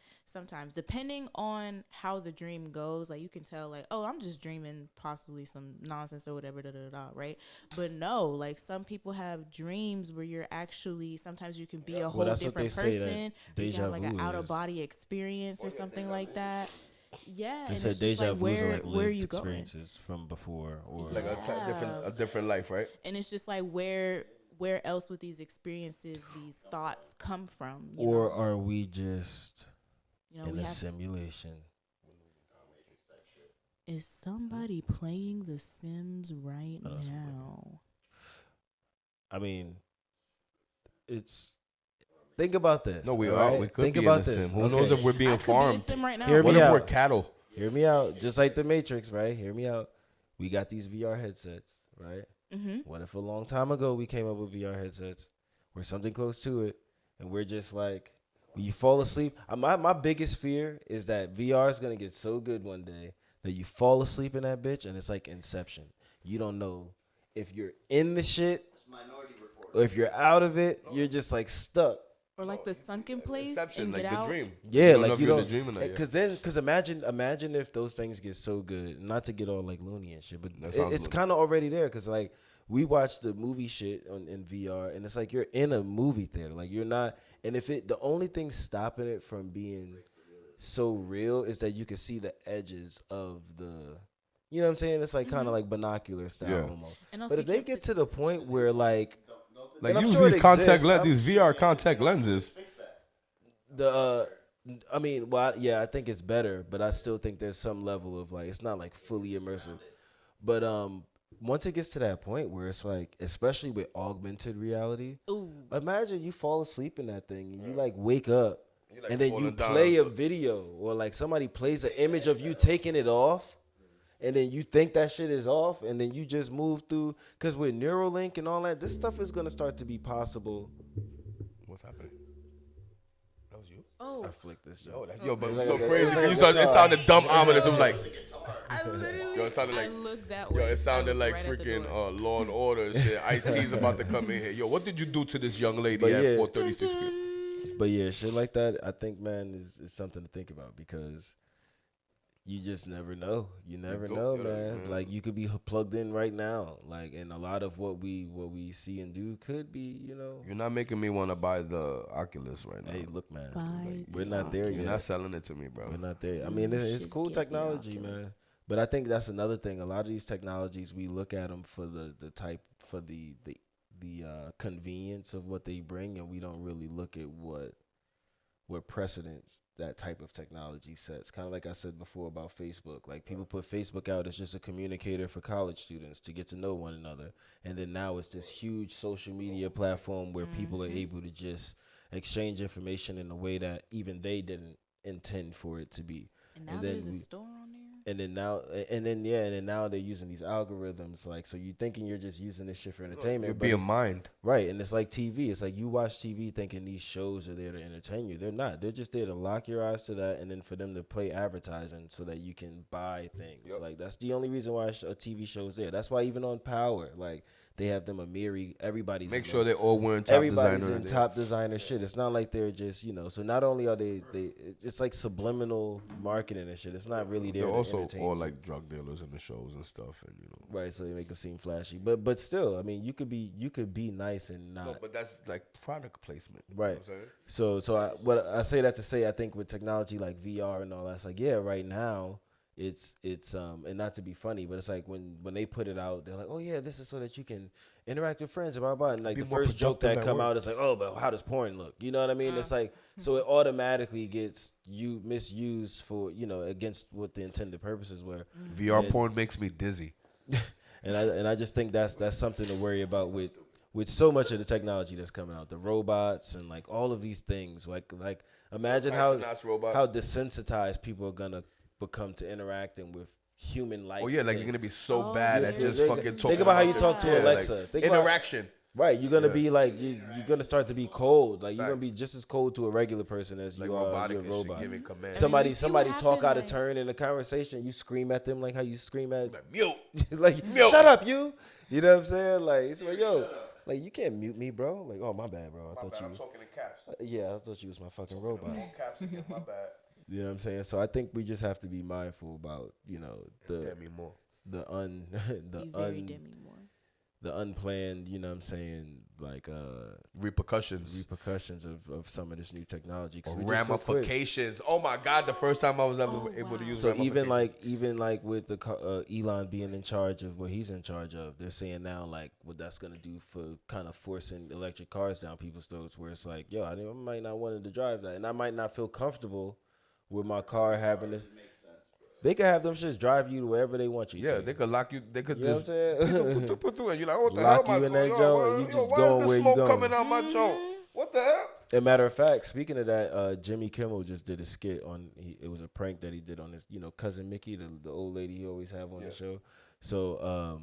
depending on how the dream goes, like you can tell like, oh, I'm just dreaming possibly some nonsense or whatever, right? But no, like some people have dreams where you're actually, sometimes you can be a whole different person. You have like an out of body experience or something like that. Yeah, they said deja vu is like lived experiences from before, or like a different life, right? And it's just like where else would these experiences, these thoughts come from? Or are we just in a simulation? Is somebody playing The Sims right now? I mean, think about this. No, we are. Right? We could be in the Sim. Who knows if we're being farmed? Right now. What if we're cattle? Hear me out. Just like the Matrix, right? Hear me out. We got these VR headsets, right? Mm-hmm. What if a long time ago we came up with VR headsets or something close to it, and we're just like, when you fall asleep, my biggest fear is that VR is going to get so good one day that you fall asleep in that bitch, and it's like Inception. You don't know if you're in the shit or if you're out of it. You're just like stuck. Or like the sunken place Inception, and like get the out. dream. Yeah, you like you don't. don't. Dream or not, Because imagine if those things get so good. Not to get all like loony and shit, but it's loony. kind of already there. Because like we watch the movie shit in VR, and it's like you're in a movie theater. Like you're not. And if the only thing stopping it from being so real is that you can see the edges of the. You know what I'm saying? It's like kind of like binocular style almost. But if they get to the point where like use sure these these VR contact lenses. I mean, I think it's better, but I still think there's some level of like it's not like fully immersive. But once it gets to that point where it's like, especially with augmented reality, imagine you fall asleep in that thing and you like wake up and then you play a video or like somebody plays an image of you taking it off. And then you think that shit is off, and then you just move through. Because with Neuralink and all that, this stuff is going to start to be possible. What's happening? That was you? Oh. I flicked this joke. But so crazy. It sounded dumb ominous. It was like... I literally... it sounded like... I looked that way. it sounded like freaking Law and Order and shit. Ice-T's about to come in here. Yo, what did you do to this young lady at 436 Street? But yeah, shit like that, I think, man, is something to think about because... You just never know. You never know, man. Like you could be plugged in right now. Like, and a lot of what we see and do could be, you know. You're not making me want to buy the Oculus right now. Hey, look, man. We're not there yet. You're not selling it to me, bro. We're not there. I mean, it's cool technology, man. But I think that's another thing. A lot of these technologies, we look at them for the convenience of what they bring, and we don't really look at what precedents that type of technology sets. Kind of like I said before about Facebook. Like people put Facebook out as just a communicator for college students to get to know one another. And then now it's this huge social media platform where people are able to just exchange information in a way that even they didn't intend for it to be. And now there's a store on there. And then now they're using these algorithms. Like, so you're thinking you're just using this shit for entertainment. You're being mined. Right. And it's like TV. It's like you watch TV thinking these shows are there to entertain you. They're not. They're just there to lock your eyes to that and then for them to play advertising so that you can buy things. Yep. Like, that's the only reason why a TV show's there. That's why even on Power, like, they have them everybody's make sure they're all wearing top everybody's designer. In top designer shit. It's not like they're just, you know, so not only are they it's like subliminal marketing and shit. It's not really there. They're also all like drug dealers in the shows and stuff, and you know. Right, so they make them seem flashy. But still, I mean, you could be nice and not. No, but that's like product placement. Right. You know so I say that to say I think with technology like VR and all that, it's like, yeah, right now it's and not to be funny, but it's like when they put it out, they're like, oh yeah, this is so that you can interact with friends, blah blah. And like the first joke that come out is like, oh, but how does porn look? You know what I mean? It's like, so it automatically gets misused for, you know, against what the intended purposes were. VR porn makes me dizzy, and I just think that's something to worry about with so much of the technology that's coming out, the robots and like all of these things. Like imagine how desensitized people are gonna become to interacting with human life. Oh yeah, like you're gonna be so bad at just fucking talking. Think about how you talk to Alexa. Like interaction. Right, you're gonna be like you're gonna start to be cold. Like you're gonna be just as cold to a regular person as you are to a robot. Giving commands. Somebody talk out of turn in a conversation. You scream at them like how you scream at mute. Like mute. Shut up, you. You know what I'm saying? Like it's like yo. Like, you can't mute me, bro. Like, oh, my bad, bro. I'm talking in caps. Yeah, I thought you was my fucking robot. Caps again, my bad. You know what I'm saying? So I think we just have to be mindful about, you know, the unplanned, you know what I'm saying, like repercussions of some of this new technology. Ramifications. Oh my God, the first time I was ever able to use so even like with the Elon being in charge of what he's in charge of, they're saying now like what that's gonna do for kind of forcing electric cars down people's throats, where it's like, yo, I might not want to drive that, and I might not feel comfortable with my car having this. They could have them shits drive you to wherever they want you. Yeah, to. they could lock you. They could you just. Know what I'm saying? And you're like, what the lock hell? You in that joint, and you just going where you going. Why is the smoke coming out my joint? What the hell? As a matter of fact, speaking of that, Jimmy Kimmel just did a skit on. It was a prank that he did on his, you know, cousin Mickey, the old lady he always have on the show. So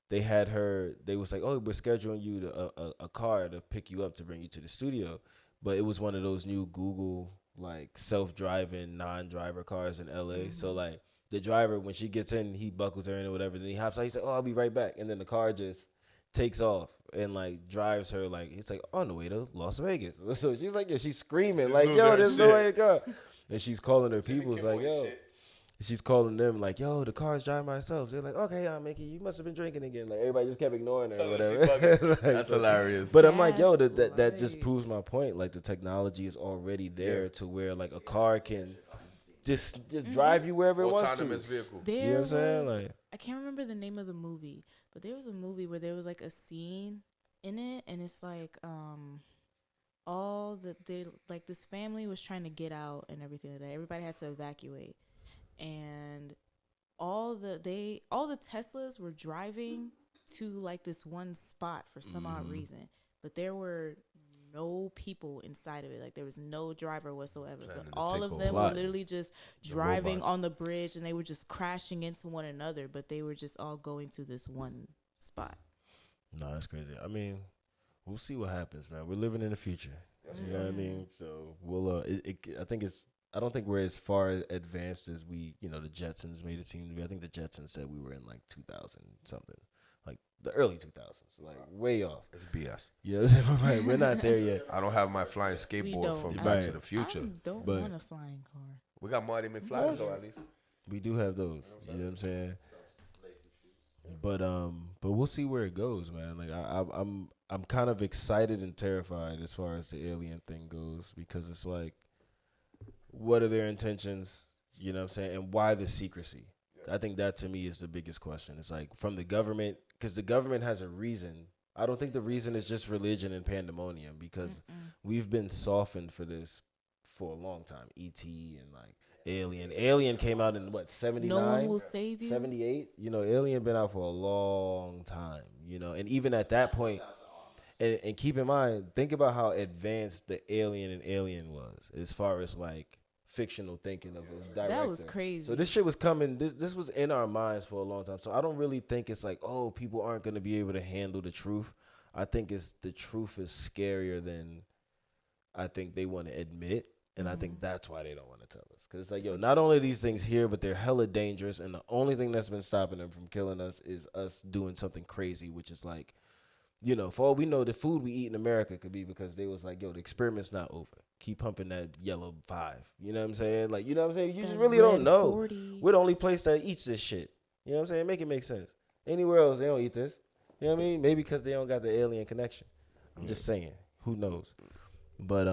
they had her. They was like, oh, we're scheduling you to a car to pick you up to bring you to the studio, but it was one of those new Google like self-driving non-driver cars in LA. So like the driver, when she gets in, he buckles her in or whatever. Then he hops out. He's like, "Oh, I'll be right back." And then the car just takes off and like drives her like it's like on the way to Las Vegas. So she's like, yeah, she's screaming like, "Yo, there's no way to go." And she's calling her people. It's like, "Yo." She's calling them like, "Yo, the car's driving by itself." They're like, "Okay, Mickey, you must have been drinking again." Like everybody just kept ignoring her or whatever. Like, that's hilarious. But I'm like, yo, that just proves my point. Like the technology is already there to where like a car can just drive you wherever it wants to. Autonomous vehicle. You know what I'm saying? Like, I can't remember the name of the movie, but there was a movie where there was like a scene in it, and it's like like this family was trying to get out and everything like that. Everybody had to evacuate. And all the Teslas were driving to like this one spot for some odd reason, but there were no people inside of it. Like there was no driver whatsoever. But all of them were literally just driving on the bridge, and they were just crashing into one another. But they were just all going to this one spot. No, that's crazy. I mean, we'll see what happens, man. We're living in the future. You know what I mean? So we'll. I don't think we're as far advanced as the Jetsons made it seem to be. I think the Jetsons said we were in like 2000 something, like the early 2000s, like way off. It's BS. Yeah, right. We're not there yet. I don't have my flying skateboard from Back to the Future. I don't want a flying car. We got Marty McFly though, at least. We do have those. You know what I'm saying? But we'll see where it goes, man. Like I'm kind of excited and terrified as far as the alien thing goes, because it's like, what are their intentions? You know what I'm saying? And why the secrecy? Yeah. I think that to me is the biggest question. It's like from the government, because the government has a reason. I don't think the reason is just religion and pandemonium, because we've been softened for this for a long time. E.T. and like Alien. Alien came out in what, 79? No One Will Save You. 78? You know, Alien been out for a long time, you know, and even at that point, and keep in mind, think about how advanced the Alien and Alien was as far as like fictional thinking of a director. That was crazy. So this shit was coming. This was in our minds for a long time. So I don't really think it's like, oh, people aren't going to be able to handle the truth. I think it's the truth is scarier than I think they want to admit. And I think that's why they don't want to tell us. Because it's like, yo, not only are these things here, but they're hella dangerous. And the only thing that's been stopping them from killing us is us doing something crazy, which is like, you know, for all we know, the food we eat in America could be because they was like, yo, the experiment's not over. Keep pumping that yellow 5. You know what I'm saying? Like, you know what I'm saying? You just really don't know. 40. We're the only place that eats this shit. You know what I'm saying? Make it make sense. Anywhere else, they don't eat this. You know what I mean? Maybe because they don't got the alien connection. I'm just saying. Who knows? But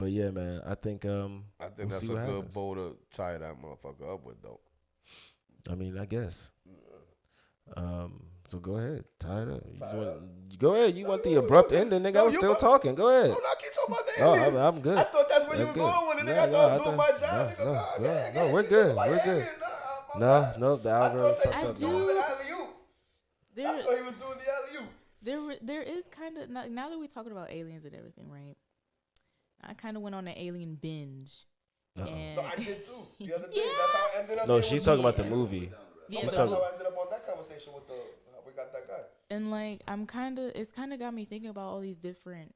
yeah, man. I think we'll that's a good bowl to tie that motherfucker up with, though. I mean, I guess. So go ahead, tie it up. Go ahead. You want the abrupt ending? Nigga, I was still talking. Go ahead. No, I keep talking about the ending. I'm good. I thought that's where you were going with it. Nigga, I thought I was doing my job. No, we're good. We're good. No, the algorithm. I do. I thought he was doing the alley-oop. There is kind of, now that we're talking about aliens and everything, right? I kind of went on an alien binge. And no, I did too. The other day, that's how I ended up. No, she's talking about the movie. Yeah, that's how I ended up on that conversation with we got that guy. And like, it's kind of got me thinking about all these different,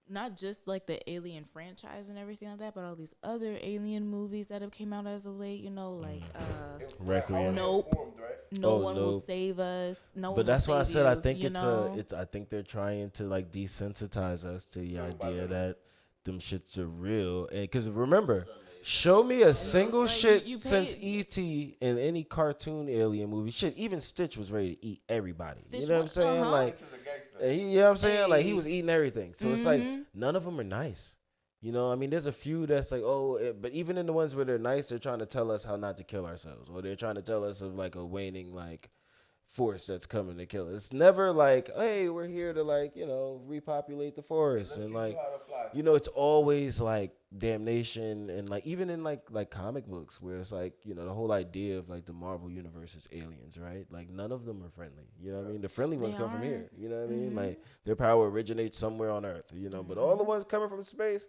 not just like the Alien franchise and everything like that, but all these other alien movies that have came out as of late. You know, like Requiem. Nope. No one will save us. No, but that's why I said you, I think it's I think they're trying to like desensitize us to the idea that them shits are real. And because remember, show me a single shit since E.T. in any cartoon alien movie. Shit, even Stitch was ready to eat everybody. You know what I'm saying? Like, you know what I'm saying? Like, he was eating everything. So it's like, none of them are nice. You know, I mean, there's a few that's like, but even in the ones where they're nice, they're trying to tell us how not to kill ourselves. Or they're trying to tell us of like a waning, like, force that's coming to kill us. It's never like, hey, we're here to like, you know, repopulate the forest. And like, you know, it's always like damnation. And like, even in like comic books where it's like, you know, the whole idea of like the Marvel universe is aliens, right? Like none of them are friendly. You know what I mean? The friendly ones come from here. You know what I mean? Like their power originates somewhere on Earth, you know, but all the ones coming from space,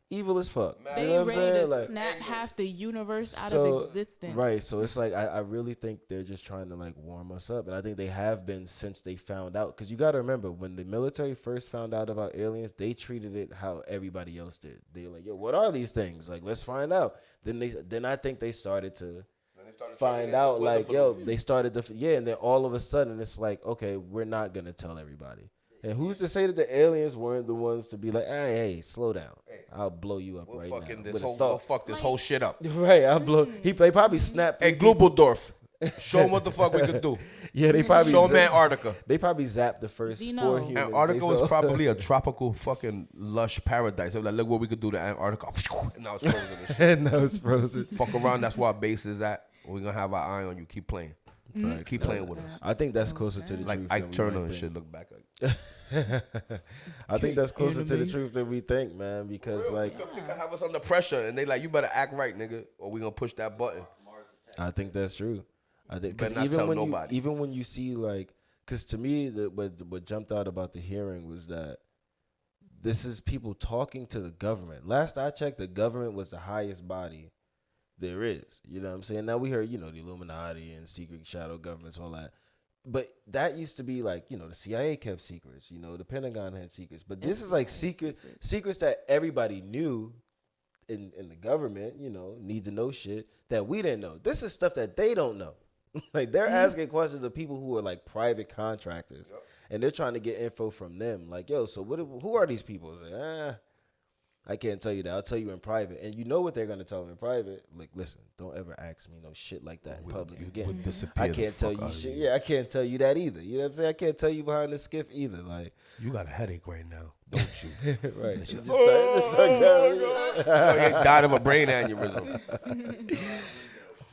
evil as fuck. They you know what ready to like, snap half the universe out of existence. Right. So it's like I really think they're just trying to like warm us up. And I think they have been since they found out. Because you got to remember, when the military first found out about aliens, they treated it how everybody else did. They were like, yo, what are these things? Like, let's find out. Then I think they started to find out like, yo, they started to, and then all of a sudden it's like, okay, we're not gonna tell everybody. And who's to say that the aliens weren't the ones to be like, hey, slow down. I'll blow you up right now. We'll fuck this whole shit up. Right, I'll blow. They probably snapped. Hey, Glubendorf, show them what the fuck we could do. Yeah, they probably show them Antarctica. They probably zapped the first 4 humans. Antarctica was probably a tropical fucking lush paradise. They were like, look what we could do to Antarctica. And now it's frozen and shit. And now it's frozen. Fuck around, that's where our base is at. We're gonna have our eye on you. Keep playing. Keep playing with us. I think that's closer to the like truth. Like Ike Turner and shit. Look back. I think that's closer to the truth than we think, man. Because like, they could have us under pressure, and they like, you better act right, nigga, or we gonna push that button. I think that's true. I think because even when you see like, because to me, what jumped out about the hearing was that this is people talking to the government. Last I checked, the government was the highest body there is. You know what I'm saying? Now we heard, the Illuminati and secret shadow governments, all that. But that used to be like, the CIA kept secrets, the Pentagon had secrets. But this is like secrets that everybody knew in the government, need to know shit that we didn't know. This is stuff that they don't know. Like they're asking questions of people who are like private contractors. Yep. And they're trying to get info from them. Like, yo, so who are these people? Like, I can't tell you that. I'll tell you in private. And you know what they're going to tell them in private. Like, listen, don't ever ask me no shit like that in public again. I can't tell you shit. Yeah, I can't tell you that either. You know what I'm saying? I can't tell you behind the skiff either. Like, you got a headache right now, don't you? Right. Just died of a brain aneurysm.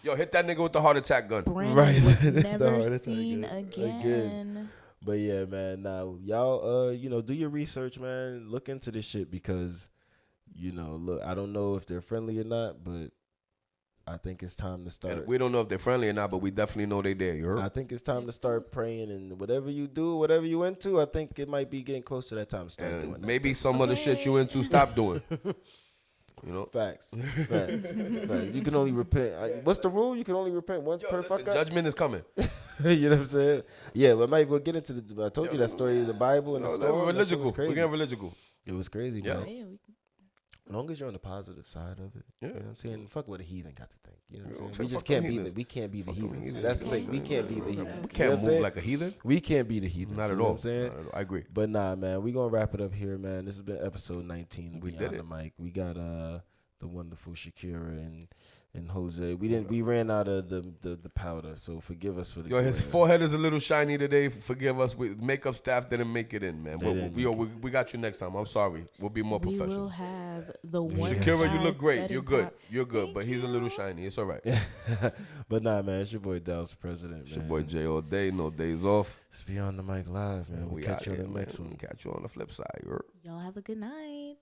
Yo, hit that nigga with the heart attack gun. Right. Never seen again. But yeah, man. Now, y'all, do your research, man. Look into this shit because, look, I don't know if they're friendly or not, but I think it's time to start. And we don't know if they're friendly or not, but we definitely know they're there. You heard? I think it's time to start praying, and whatever you do, whatever you into, I think it might be getting close to that time to start doing that. Maybe some of the shit you into, stop doing. Facts. You can only repent. What's the rule? You can only repent once per fuck up? Judgment is coming. You know what I'm saying? Yeah, but maybe we'll get into I told you that story of the Bible and the story. We're getting religious. It was crazy, yeah. Man. As long as you're on the positive side of it, you know what I'm saying? Fuck what a heathen got to think. You know what I'm saying? We just can't be the heathens. That's the thing. We can't be the heathens. We can't move like a heathen. We can't be the heathens. Not at all. I'm saying? I agree. But nah, man, we gonna wrap it up here, man. This has been episode 19. We did it. The mic. We got the wonderful Shakira and Jose. We ran out of the powder, so forgive us for the. Yo, his forehead is a little shiny today. Forgive us. Makeup staff didn't make it in, man. We got you next time. I'm sorry. We'll be more professional. We will have the one. Shakira, you look great. You're good. You're good. But he's a little shiny. It's all right. But nah, man, it's your boy Dallas4President. Man. It's your boy Jay All Day. No days off. It's Beyond the Mic Live, man. We'll catch you on the next one. Catch you on the flip side. Y'all have a good night.